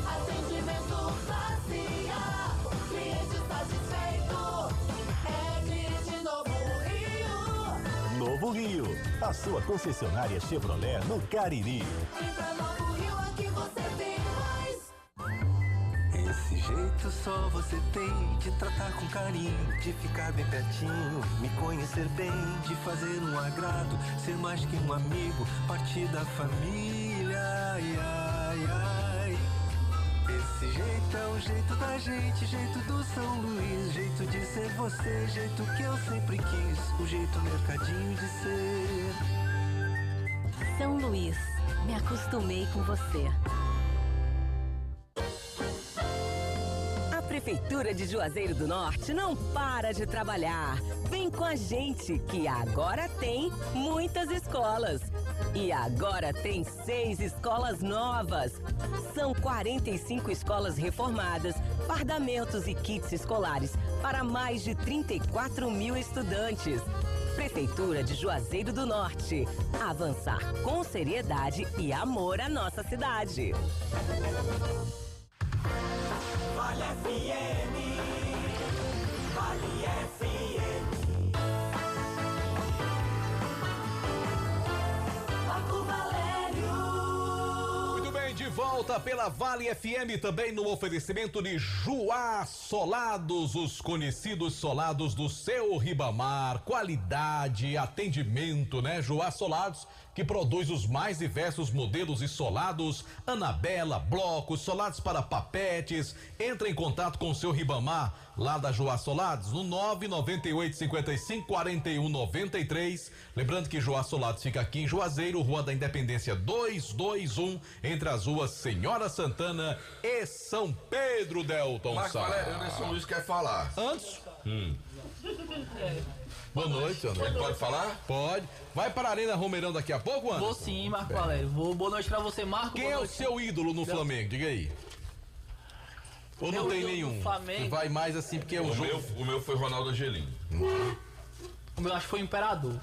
Speaker 6: atendimento facial. O cliente satisfeito é cliente Novo Rio.
Speaker 4: a sua concessionária Chevrolet no Cariri.
Speaker 6: Esse jeito só você tem de tratar com carinho, de ficar bem pertinho, me conhecer bem, de fazer um agrado, ser mais que um amigo, partir da família, ai, ai, ai. Esse jeito é o jeito da gente, jeito do São Luís, jeito de ser você, jeito que eu sempre quis, o jeito mercadinho de ser.
Speaker 8: São Luís, me acostumei com você. A Prefeitura de Juazeiro do Norte não para de trabalhar. Vem com a gente, que agora tem muitas escolas. E agora tem 6 escolas novas. São 45 escolas reformadas, fardamentos e kits escolares para mais de 34 mil estudantes. Prefeitura de Juazeiro do Norte. Avançar com seriedade e amor à nossa cidade.
Speaker 6: Vale FM, Vale FM. Marco Valério.
Speaker 10: Muito bem, de volta pela Vale FM, também no oferecimento de Juá Solados, os conhecidos solados do seu Ribamar. Qualidade, atendimento, né? Juá Solados, que produz os mais diversos modelos de solados, Anabela, blocos, solados para papetes. Entre em contato com o seu Ribamar, lá da Joá Solados, no 998-55-4193. Lembrando que Joá Solados fica aqui em Juazeiro, Rua da Independência 221, entre as ruas Senhora Santana e São Pedro, Delton.
Speaker 1: Marco Valério, Anderson Luiz quer falar.
Speaker 10: Antes? Boa noite, André.
Speaker 1: Ele pode falar?
Speaker 10: Pode. Vai para a Arena Romeirão daqui a pouco, Anderson?
Speaker 2: Vou sim, Marco Valério. Boa noite pra você, Marco.
Speaker 10: Quem é o seu ídolo no Flamengo? Diga aí. Ou não tem nenhum? Você vai mais assim porque é o jogo.
Speaker 1: O meu foi Ronaldo Angelim.
Speaker 2: O meu acho que foi o Imperador.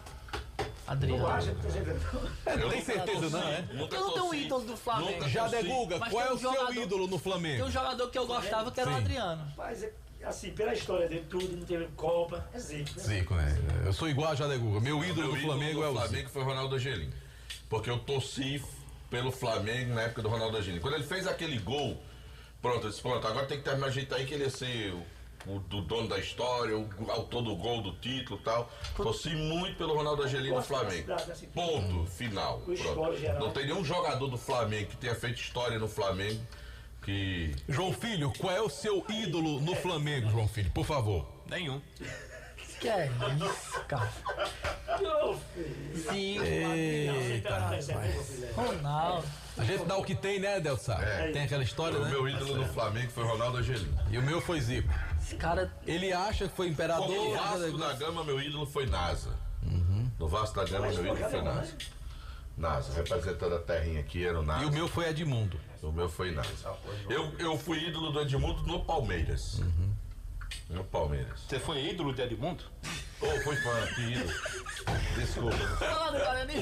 Speaker 2: Adriano.
Speaker 10: Não tem certeza não, é?
Speaker 2: Eu não tenho um ídolo do Flamengo.
Speaker 10: Jade Guga, qual é o seu ídolo no Flamengo?
Speaker 2: Tem um jogador que eu gostava que era o Adriano.
Speaker 14: Mas, assim, pela história dele, tudo, não teve Copa, é Zico. Né?
Speaker 10: Zico, né? Eu sou igual a Jade Guga. Meu ídolo do Flamengo é o Zico.
Speaker 1: O Flamengo foi o Ronaldo Angelim. Porque eu torci pelo Flamengo na época do Ronaldo Angelim. Quando ele fez aquele gol, pronto, eu disse, pronto, agora tem que terminar a gente aí que ele ia ser o dono da história, o autor do gol, do título e tal. Torci muito pelo Ronaldo Angelim no Flamengo. Ponto, final. Não tem nenhum jogador do Flamengo que tenha feito história no Flamengo que...
Speaker 10: João Filho, qual é o seu ídolo no Flamengo, João Filho, por favor?
Speaker 11: Nenhum.
Speaker 2: Que é isso, cara? Sim, Ronaldo.
Speaker 10: A gente dá o que tem, né, Delsa? Tem aquela história,
Speaker 1: né?
Speaker 10: O
Speaker 1: meu ídolo no Flamengo foi Ronaldo Angelim.
Speaker 10: E o meu foi Zico.
Speaker 2: Esse cara...
Speaker 10: Ele acha que foi imperador...
Speaker 1: No Vasco da Gama, meu ídolo foi Nasa. No Vasco da Gama, meu ídolo foi Nasa. Nasa, representando a terrinha aqui, era o Nasa.
Speaker 10: E o meu foi Edmundo.
Speaker 1: O meu foi Nasa. Eu fui ídolo do Edmundo no Palmeiras. No Palmeiras.
Speaker 11: Você foi ídolo de Edmundo?
Speaker 1: Foi fã, que ídolo. Desculpa.
Speaker 2: Falar do Guarani.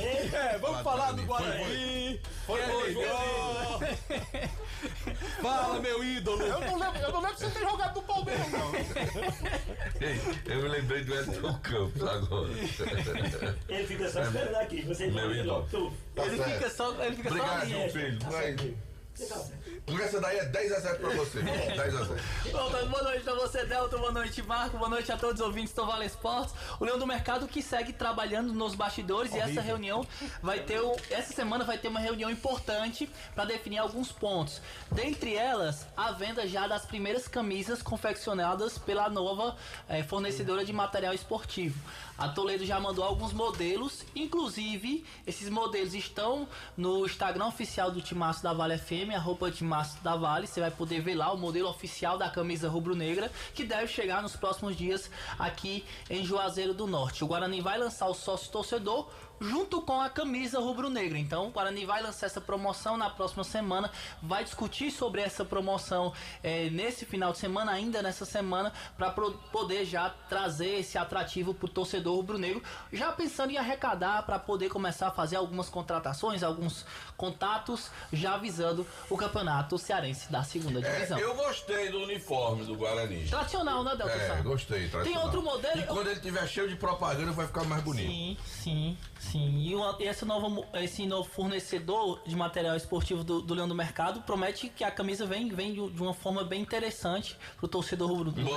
Speaker 10: Vamos falar do Guarani. Foi melhor. Fala, meu ídolo.
Speaker 11: Eu não lembro se você tem jogado no Palmeiras, não.
Speaker 1: Ei, eu me lembrei do Elton Campos agora.
Speaker 14: Ele fica só esperando aqui. Você
Speaker 1: meu ídolo.
Speaker 2: Ele fica só.
Speaker 1: Obrigado, meu filho. Essa daí é 10-0 pra você. 10-0.
Speaker 2: Boa noite pra você, Delton. Boa noite, Marco. Boa noite a todos os ouvintes do Vale Esportes. O Leão do Mercado que segue trabalhando nos bastidores. E essa reunião vai ter. Essa semana vai ter uma reunião importante para definir alguns pontos. Dentre elas, a venda já das primeiras camisas confeccionadas pela nova fornecedora de material esportivo. A Toledo já mandou alguns modelos, inclusive esses modelos estão no Instagram oficial do Timaço da Vale FM, @ Timaço da Vale. Você vai poder ver lá o modelo oficial da camisa rubro-negra, que deve chegar nos próximos dias aqui em Juazeiro do Norte. O Guarani vai lançar o sócio torcedor junto com a camisa rubro-negra. Então o Guarani vai lançar essa promoção na próxima semana, vai discutir sobre essa promoção nesse final de semana, ainda nessa semana, para poder já trazer esse atrativo para o torcedor rubro-negro, já pensando em arrecadar para poder começar a fazer algumas contratações, alguns contatos, já visando o campeonato cearense da segunda divisão.
Speaker 1: Eu gostei do uniforme do Guarani.
Speaker 2: Tradicional, né, Delton?
Speaker 1: Gostei, tradicional.
Speaker 2: Tem outro modelo.
Speaker 1: E quando ele tiver cheio de propaganda vai ficar mais bonito.
Speaker 2: Sim. Sim, e esse novo fornecedor de material esportivo do Leão do Mercado promete que a camisa vem de uma forma bem interessante pro torcedor rubro-negro.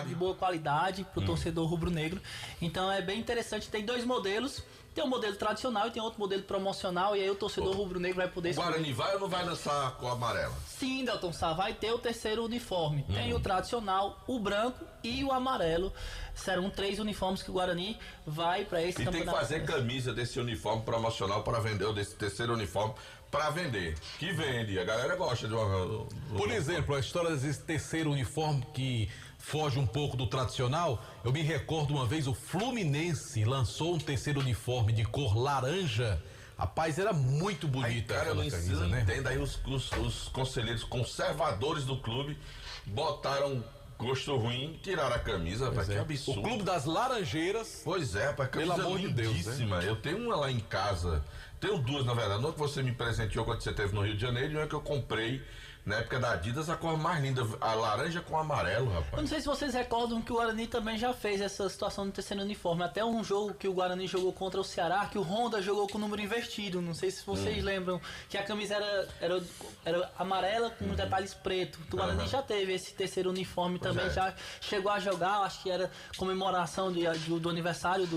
Speaker 2: De boa qualidade pro torcedor rubro-negro. Então é bem interessante, tem 2 modelos. Tem um modelo tradicional e tem outro modelo promocional, e aí o torcedor rubro-negro vai poder...
Speaker 1: O Guarani vai ou não vai lançar a cor amarela?
Speaker 2: Sim, Delton Sá, vai ter o terceiro uniforme. Tem o tradicional, o branco e o amarelo. Serão 3 uniformes que o Guarani vai para esse campeonato.
Speaker 1: E tem que fazer camisa desse uniforme promocional para vender, ou desse terceiro uniforme para vender. Que vende, a galera gosta de uma...
Speaker 10: Por exemplo, a história desse terceiro uniforme que foge um pouco do tradicional, eu me recordo uma vez o Fluminense lançou um terceiro uniforme de cor laranja. Rapaz, era muito bonita aquela camisa, né?
Speaker 1: Entenda aí os conselheiros conservadores do clube botaram gosto ruim, tiraram a camisa, rapaz, que absurdo.
Speaker 10: O Clube das Laranjeiras.
Speaker 1: Pois é, rapaz, camisa
Speaker 10: pelo amor de Deus, né?
Speaker 1: Eu tenho uma lá em casa, tenho 2 na verdade, uma que você me presenteou quando você esteve no Rio de Janeiro e uma que eu comprei na época da Adidas, a cor mais linda, a laranja com amarelo, rapaz.
Speaker 2: Eu não sei se vocês recordam que o Guarani também já fez essa situação no terceiro uniforme. Até um jogo que o Guarani jogou contra o Ceará, que o Honda jogou com o número invertido. Não sei se vocês lembram, que a camisa era amarela com detalhes preto. O Guarani já teve esse terceiro uniforme também, já chegou a jogar, acho que era comemoração do aniversário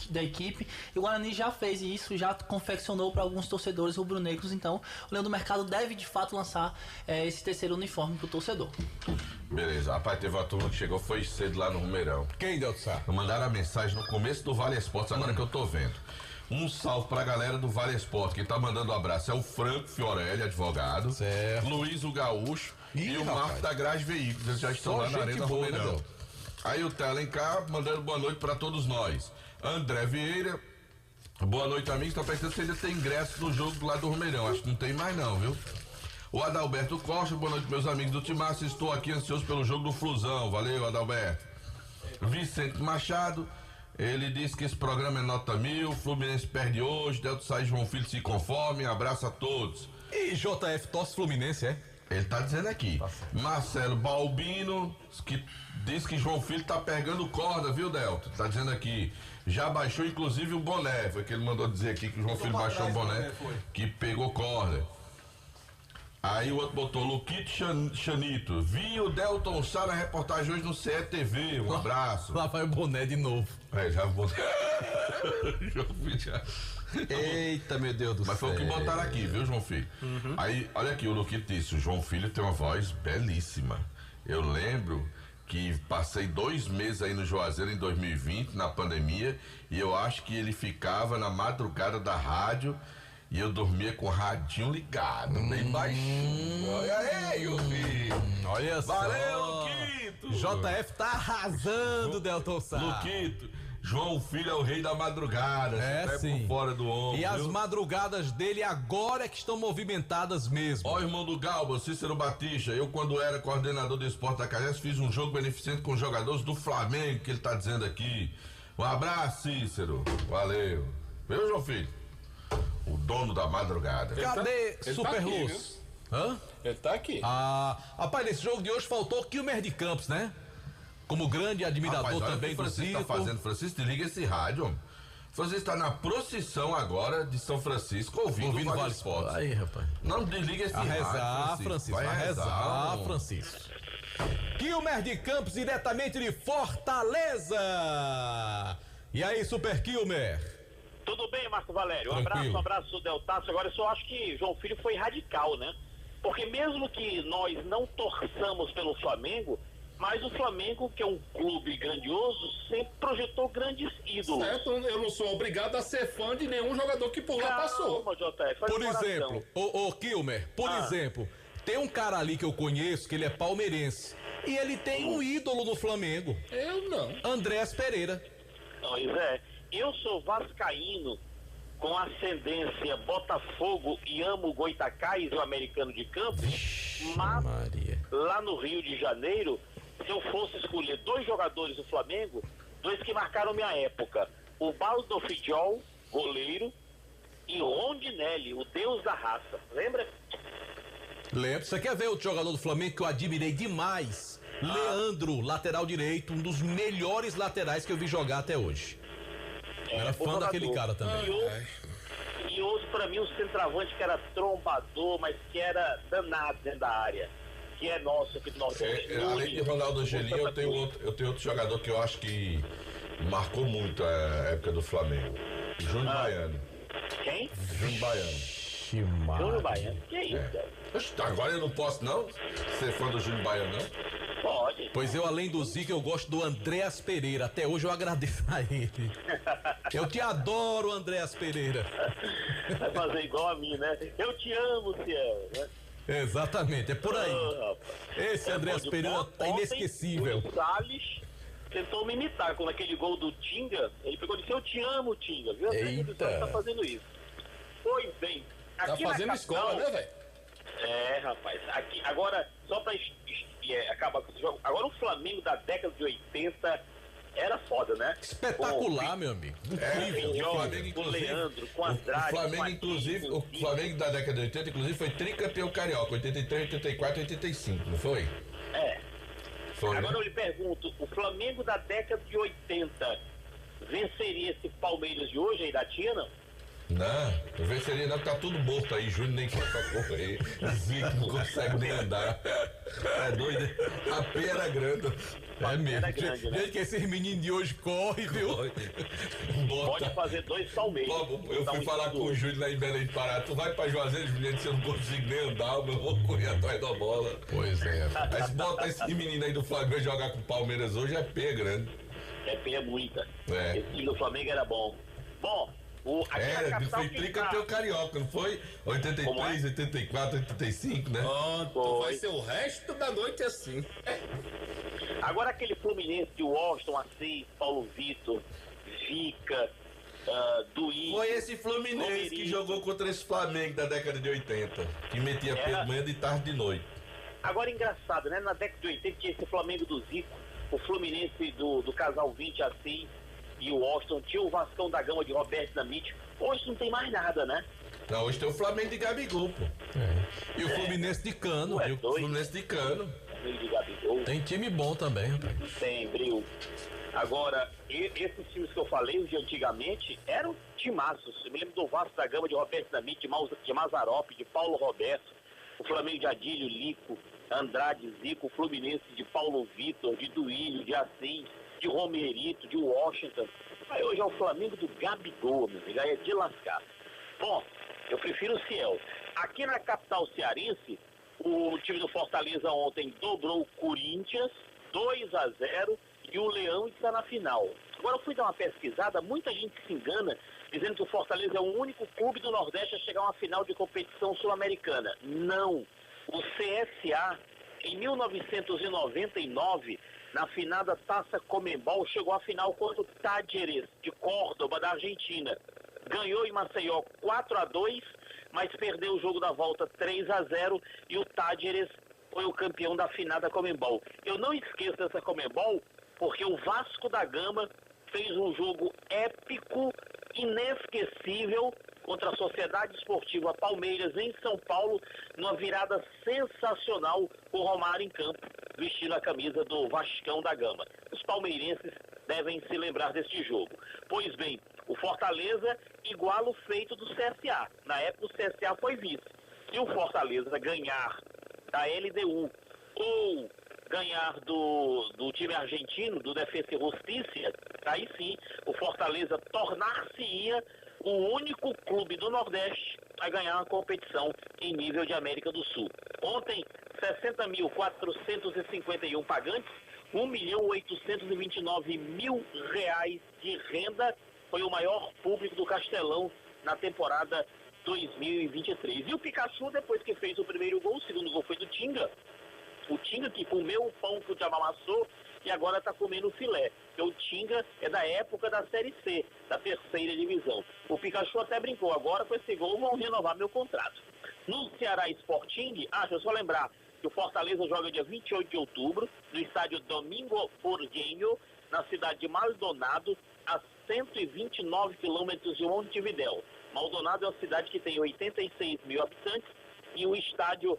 Speaker 2: da equipe. E o Guarani já fez isso, já confeccionou para alguns torcedores rubro-negros. Então, o Leão do Mercado deve de fato lançar esse terceiro uniforme pro torcedor.
Speaker 1: Beleza, rapaz, teve uma turma que chegou, foi cedo lá no Rumeirão.
Speaker 10: Quem deu certo?
Speaker 1: Mandaram a mensagem no começo do Vale Esportes, agora que eu tô vendo. Um salve pra galera do Vale Esportes, quem tá mandando um abraço é o Franco Fiorelli, advogado.
Speaker 10: Certo.
Speaker 1: Luiz o Gaúcho e o Marco da Graje Veículos, eles já estão lá na Arena Rumeirão. Né, aí o Telencar mandando boa noite pra todos nós. André Vieira, boa noite, amigos. Tá perguntando se ainda tem ingresso no jogo lá do Rumeirão. Acho que não tem mais não, viu? O Adalberto Costa, boa noite, meus amigos do Timaço. Estou aqui ansioso pelo jogo do Flusão. Valeu, Adalberto. Vicente Machado, ele disse que esse programa é nota 1000. Fluminense perde hoje. Delto Sai João Filho se conforme. Abraço a todos.
Speaker 10: E JF torce Fluminense, é?
Speaker 1: Ele tá dizendo aqui. Marcelo Balbino, que diz que João Filho tá pegando corda, viu, Delto? Tá dizendo aqui. Já baixou inclusive o boné. Foi que ele mandou dizer aqui que o João Filho baixou o boné, que pegou corda. Aí o outro botou Luquito Chanito. Vi o Delton Sá na reportagem hoje no CETV. Um abraço.
Speaker 10: Lá vai o boné de novo.
Speaker 1: Já o boné.
Speaker 10: Eita, meu Deus do céu.
Speaker 1: Mas foi o que botaram aqui, viu, João Filho? Aí, olha aqui, o Luquito disse: o João Filho tem uma voz belíssima. Eu lembro que passei 2 meses aí no Juazeiro em 2020, na pandemia, e eu acho que ele ficava na madrugada da rádio. E eu dormia com o radinho ligado, bem baixinho. Olha aí, meu filho.
Speaker 10: Olha só.
Speaker 1: Valeu, Luquito.
Speaker 10: JF tá arrasando, Delton Sá.
Speaker 1: Luquito, João Filho é o rei da madrugada.
Speaker 10: Sim.
Speaker 1: Por fora do ombro.
Speaker 10: E as madrugadas dele agora é que estão movimentadas mesmo.
Speaker 1: Ó, irmão do Galba, Cícero Batista, eu quando era coordenador do esporte da Cajés fiz um jogo beneficente com jogadores do Flamengo, que ele tá dizendo aqui. Um abraço, Cícero. Valeu. Viu, João Filho? O dono da madrugada.
Speaker 10: Cadê Super Luz?
Speaker 11: Ele tá aqui.
Speaker 10: Rapaz, nesse jogo de hoje faltou Quilmer de Campos, né? Como grande admirador também do Zico.
Speaker 1: Francisco tá fazendo, Francisco, liga esse rádio, homem. Francisco tá na procissão agora de São Francisco, ouvindo o Vale Esportes.
Speaker 10: Aí, rapaz.
Speaker 1: Não desliga esse rádio,
Speaker 10: Francisco. Vai rezar, Francisco. Quilmer de Campos, diretamente de Fortaleza. E aí, Super Quilmer?
Speaker 15: Tudo bem, Marco Valério? Um abraço, Deltaço. Agora, eu só acho que João Filho foi radical, né? Porque mesmo que nós não torçamos pelo Flamengo, mas o Flamengo, que é um clube grandioso, sempre projetou grandes ídolos.
Speaker 11: Certo, eu não sou obrigado a ser fã de nenhum jogador que por lá passou.
Speaker 15: JF,
Speaker 10: por exemplo, Quilmer, exemplo, tem um cara ali que eu conheço, que ele é palmeirense, e ele tem um ídolo no Flamengo.
Speaker 11: Eu não.
Speaker 10: Andrés Pereira.
Speaker 15: Pois é. Eu sou vascaíno com ascendência Botafogo e amo Goitacás, o americano de Campos, mas lá no Rio de Janeiro, se eu fosse escolher 2 jogadores do Flamengo, 2 que marcaram minha época, o Baldo Fidjol, goleiro, e Rondinelli, o deus da raça, lembra?
Speaker 10: Lembro. Você quer ver outro jogador do Flamengo que eu admirei demais? Leandro, lateral direito, um dos melhores laterais que eu vi jogar até hoje. Era fã daquele cara também.
Speaker 15: E outro, pra mim, um centroavante que era trombador, mas que era danado dentro da área. Que é nosso aqui do Nordeste.
Speaker 1: Além de Ronaldo Angelim, eu tenho outro jogador que eu acho que marcou muito a época do Flamengo. Júnior Baiano.
Speaker 15: Quem?
Speaker 1: Júnior Baiano.
Speaker 15: Júnior Baiano? Que isso, cara?
Speaker 1: Agora eu não posso, não? Ser fã do Júnior Baiano, não?
Speaker 15: Pode.
Speaker 10: Pois eu, além do Zico, eu gosto do Andréas Pereira. Até hoje eu agradeço a ele. Eu te adoro, Andréas Pereira.
Speaker 15: Vai fazer igual a mim, né? Eu te amo, Ciel, né?
Speaker 10: Exatamente, é por aí. Esse Andréas Pereira tá inesquecível.
Speaker 15: O Salles tentou me imitar com aquele gol do Tinga. Ele pegou e disse: eu te amo, Tinga. Viu?
Speaker 10: Eita.
Speaker 15: O Salles tá fazendo isso. Pois bem.
Speaker 11: Tá fazendo escola, né, velho?
Speaker 15: É, rapaz. Aqui, agora, só pra acabar com esse jogo. Agora o Flamengo da década de 80 era foda, né?
Speaker 10: Espetacular, meu amigo.
Speaker 1: O Flamengo, inclusive,
Speaker 15: o Leandro, com Andrade,
Speaker 1: o Flamengo da década de 80, inclusive, foi tricampeão carioca, 83, 84, 85, não foi? Foi,
Speaker 15: agora
Speaker 1: né?
Speaker 15: eu lhe pergunto, o Flamengo da década de 80 venceria esse Palmeiras de hoje aí da Tia, não?
Speaker 1: Não, eu venceria não, tá tudo morto aí, Júnior nem consegue correr, Zico não consegue nem andar. É doido, a pé era grande.
Speaker 10: É mesmo.
Speaker 15: Grande, né?
Speaker 10: Desde que esses meninos de hoje correm, viu?
Speaker 15: Pode fazer 2 Palmeiras.
Speaker 1: Eu fui falar com o Júnior lá em Belém do Pará. Tu vai pra Juazeiro, Juliano, se eu não consigo nem andar, eu vou correr atrás da bola.
Speaker 10: Pois é.
Speaker 1: Mas se botar esse menino aí do Flamengo jogar com o Palmeiras hoje, é pé grande.
Speaker 15: É pé muita.
Speaker 1: É.
Speaker 15: Esse time do Flamengo era bom. Bom,
Speaker 1: foi tricampeão carioca, não foi? 83, 84, 85, né?
Speaker 11: Então vai ser o resto da noite assim.
Speaker 15: Agora aquele Fluminense de Washington, Assis, Paulo Vitor, Zica, Duílio.
Speaker 1: Foi esse Fluminense que jogou contra esse Flamengo da década de 80, que metia pé de manhã, de tarde, de noite.
Speaker 15: Agora engraçado, né? Na década de 80 tinha esse Flamengo do Zico, o Fluminense do casal 20 Assis e o Washington, tinha o Vascão da Gama de Roberto Dinamite. Hoje não tem mais nada, né?
Speaker 1: Não, hoje tem o Flamengo de Gabigol, pô.
Speaker 10: E o Fluminense de Cano.
Speaker 1: O Fluminense de Cano.
Speaker 15: De Gabigol.
Speaker 10: Tem time bom também, rapaz.
Speaker 15: Tem, Bril. Agora, esses times que eu falei, os de antigamente, eram timaços. Eu me lembro do Vasco da Gama de Roberto Dinamite, de Mazzaropi, de Paulo Roberto, o Flamengo de Adílio, Lico, Andrade, Zico, o Fluminense de Paulo Vitor, de Duílio, de Assis, de Romerito, de Washington. Aí hoje é o Flamengo do Gabigol, meu amigo, aí é de lascar. Bom, eu prefiro o Ciel. Aqui na capital cearense, o time do Fortaleza ontem dobrou o Corinthians, 2-0, e o Leão está na final. Agora eu fui dar uma pesquisada, muita gente se engana, dizendo que o Fortaleza é o único clube do Nordeste a chegar a uma final de competição sul-americana. Não. O CSA, em 1999, na finada Taça Comembol, chegou à final contra o Talleres, de Córdoba, da Argentina. Ganhou em Maceió 4-2, mas perdeu o jogo da volta 3-0 e o Talleres foi o campeão da finada Comembol. Eu não esqueço dessa Comembol porque o Vasco da Gama fez um jogo épico, inesquecível, contra a Sociedade Esportiva Palmeiras em São Paulo, numa virada sensacional, com o Romário em campo, vestindo a camisa do Vascão da Gama. Os palmeirenses devem se lembrar deste jogo. Pois bem, o Fortaleza iguala o feito do CSA. Na época o CSA foi vice. Se o Fortaleza ganhar da LDU ou ganhar do time argentino, do Defensa e Justiça, aí sim o Fortaleza tornar-se-ia o único clube do Nordeste a ganhar uma competição em nível de América do Sul. Ontem, 60.451 pagantes, R$1.829.000 de renda, foi o maior público do Castelão na temporada 2023. E o Pikachu, depois que fez o primeiro gol, o segundo gol foi do Tinga. O Tinga que comeu o pão que o Diabo amassou e agora está comendo o filé. Porque o Tinga é da época da Série C, da terceira divisão. O Pikachu até brincou, agora com esse gol vão renovar meu contrato. No Ceará Sporting, deixa eu só lembrar que o Fortaleza joga dia 28 de outubro, no estádio Domingo Borguinho, na cidade de Maldonado, a 129 quilômetros de Montevidéu. Maldonado é uma cidade que tem 86 mil habitantes e o estádio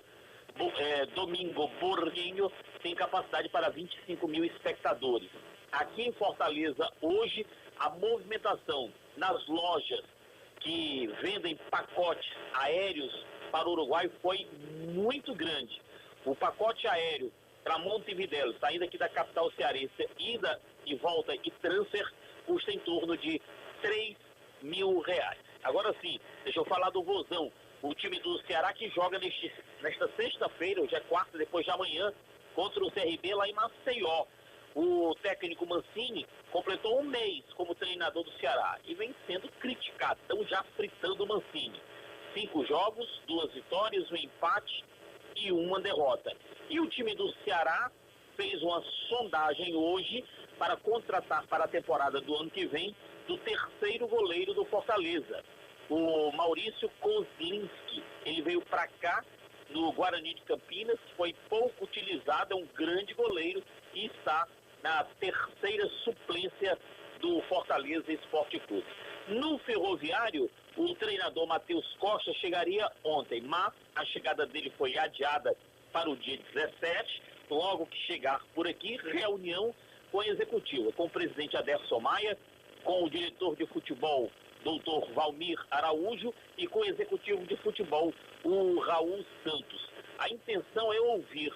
Speaker 15: Domingo Borguinho tem capacidade para 25 mil espectadores. Aqui em Fortaleza, hoje, a movimentação nas lojas que vendem pacotes aéreos para o Uruguai foi muito grande. O pacote aéreo para Montevidéu, saindo aqui da capital cearense, ida e volta e transfer, custa em torno de R$3.000. Agora sim, deixa eu falar do Vozão, o time do Ceará que joga nesta sexta-feira, hoje é quarta, depois de amanhã, contra o CRB lá em Maceió. O técnico Mancini completou um mês como treinador do Ceará e vem sendo criticado, estão já fritando o Mancini. 5 jogos, 2 vitórias, 1 empate e 1 derrota. E o time do Ceará fez uma sondagem hoje para contratar para a temporada do ano que vem do terceiro goleiro do Fortaleza, o Maurício Kozlinski. Ele veio para cá no Guarani de Campinas, foi pouco utilizado, é um grande goleiro e está na terceira suplência do Fortaleza Esporte Clube. No Ferroviário, o treinador Matheus Costa chegaria ontem, mas a chegada dele foi adiada para o dia 17. Logo que chegar por aqui, reunião com a executiva, com o presidente Aderson Maia, com o diretor de futebol, doutor Valmir Araújo, e com o executivo de futebol, o Raul Santos. A intenção é ouvir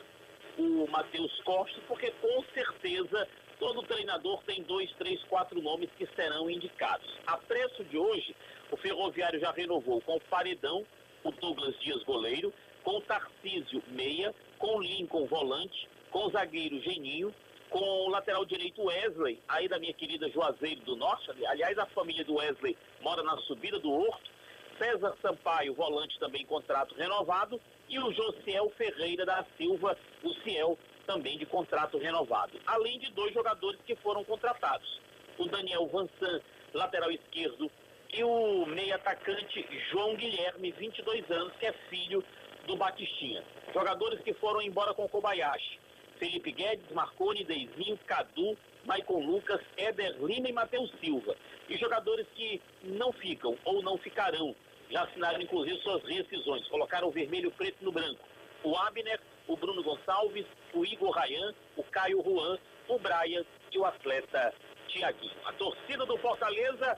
Speaker 15: o Matheus Costa, porque com certeza todo treinador tem 2, 3, 4 nomes que serão indicados. A preço de hoje, o Ferroviário já renovou com o Paredão, o Douglas Dias goleiro, com o Tarcísio meia, com o Lincoln volante, com o zagueiro Geninho, com o lateral direito Wesley, aí da minha querida Juazeiro do Norte. Aliás, a família do Wesley mora na subida do Horto. César Sampaio, volante, também contrato renovado, e o Josiel Ferreira da Silva, o Ciel, também de contrato renovado. Além de 2 jogadores que foram contratados, o Daniel Vansan, lateral esquerdo, e o meio atacante João Guilherme, 22 anos, que é filho do Batistinha. Jogadores que foram embora com Kobayashi: Felipe Guedes, Marconi, Deizinho, Cadu, Maicon Lucas, Éder Lima e Matheus Silva. E jogadores que não ficam ou não ficarão, já assinaram inclusive suas rescisões, colocaram o vermelho, preto no branco: o Abner, o Bruno Gonçalves, o Igor Rayan, o Caio Juan, o Brian e o atleta Tiaguinho. A torcida do Fortaleza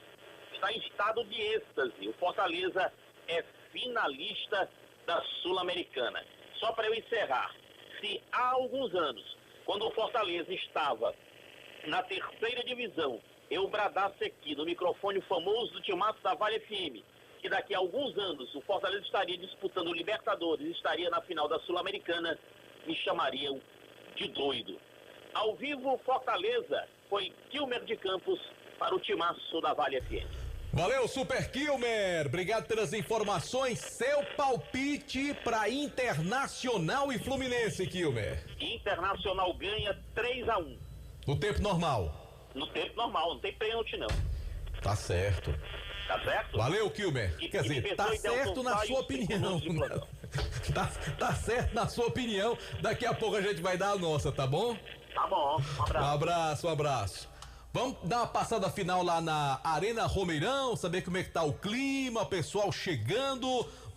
Speaker 15: está em estado de êxtase. O Fortaleza é finalista da Sul-Americana. Só para eu encerrar, se há alguns anos, quando o Fortaleza estava na terceira divisão, eu bradasse aqui no microfone famoso do Timaço da Vale FM, que daqui a alguns anos o Fortaleza estaria disputando o Libertadores, estaria na final da Sul-Americana, me chamariam de doido. Ao vivo, Fortaleza, foi Kilmer de Campos para o Timaço da Vale FM.
Speaker 10: Valeu, Super Kilmer. Obrigado pelas informações. Seu palpite para Internacional e Fluminense, Kilmer.
Speaker 15: Internacional ganha 3-1.
Speaker 10: No tempo normal?
Speaker 15: No tempo normal, não tem pênalti não.
Speaker 10: Tá certo.
Speaker 15: Tá certo?
Speaker 10: Valeu, Kilmer. Quer dizer, tá certo na sua opinião. Tá certo na sua opinião. Daqui a pouco a gente vai dar a nossa, tá bom?
Speaker 15: Tá bom, um abraço.
Speaker 10: Um abraço. Vamos dar uma passada final lá na Arena Romeirão, saber como é que tá o clima, pessoal chegando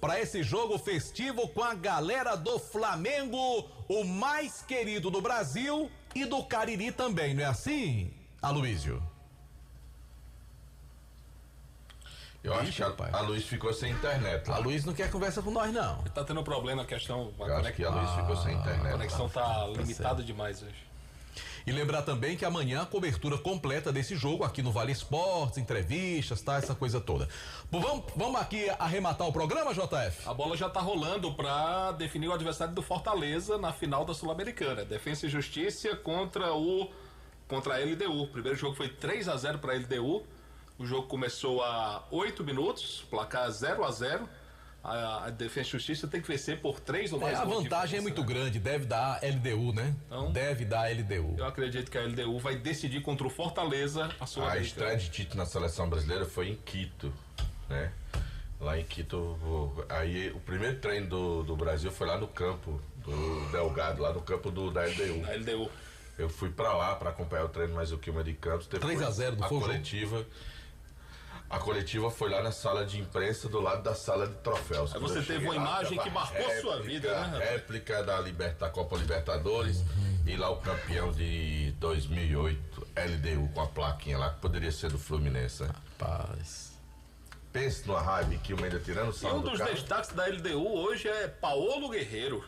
Speaker 10: para esse jogo festivo com a galera do Flamengo, o mais querido do Brasil e do Cariri também, não é assim, Aloysio?
Speaker 1: Eu acho que a Luiz ficou sem internet.
Speaker 10: A Luiz não quer conversa com nós, não.
Speaker 11: Tá tendo problema a questão.
Speaker 1: Eu acho que a Luiz ficou sem internet.
Speaker 11: A conexão tá limitada demais hoje.
Speaker 10: E lembrar também que amanhã a cobertura completa desse jogo aqui no Vale Esportes, entrevistas, tá? Essa coisa toda. Bom, vamos aqui arrematar o programa, JF?
Speaker 11: A bola já tá rolando para definir o adversário do Fortaleza na final da Sul-Americana. Defensa e Justiça contra a LDU. O primeiro jogo foi 3-0 para a LDU. O jogo começou a 8 minutos, placar 0-0. A Defesa e Justiça tem que vencer por 3 ou mais
Speaker 10: gols. A vantagem é muito grande, deve dar LDU, né?
Speaker 11: Então,
Speaker 10: deve dar LDU.
Speaker 11: Eu acredito que a LDU vai decidir contra o Fortaleza a sua
Speaker 1: A estreia de Tite na seleção brasileira foi em Quito, né? Lá em Quito, aí o primeiro treino do Brasil foi lá no campo do Delgado, lá no campo da LDU.
Speaker 11: Da LDU.
Speaker 1: Eu fui pra lá pra acompanhar o treino, mas o Kilmer de Campos.
Speaker 10: 3-0 do
Speaker 1: a coletiva. A coletiva foi lá na sala de imprensa, do lado da sala de troféus.
Speaker 11: Aí você teve uma imagem que marcou sua vida, né?
Speaker 1: Réplica da Copa Libertadores e lá o campeão de 2008, LDU, com a plaquinha lá, que poderia ser do Fluminense.
Speaker 10: Rapaz.
Speaker 1: Pense numa raiva que o ainda tirando o
Speaker 11: E
Speaker 1: saldo
Speaker 11: um dos destaques da LDU hoje é Paulo Guerreiro,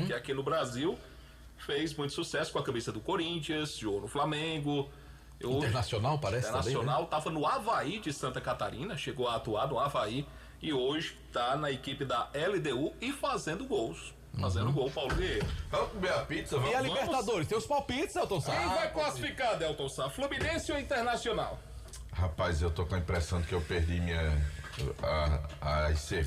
Speaker 11: que aqui no Brasil fez muito sucesso com a camisa do Corinthians, jogou no Flamengo.
Speaker 10: Internacional, parece
Speaker 11: Internacional,
Speaker 10: também, né?
Speaker 11: estava no Avaí de Santa Catarina, chegou a atuar no Avaí e hoje está na equipe da LDU e fazendo gols. Fazendo gol, Paulo Guerreiro.
Speaker 1: Vamos comer a pizza, vamos.
Speaker 10: E a Libertadores, tem os palpites, Elton Sá.
Speaker 11: Quem vai classificar, Delton Sá? Fluminense ou Internacional?
Speaker 1: Rapaz, eu tô com a impressão de que eu perdi as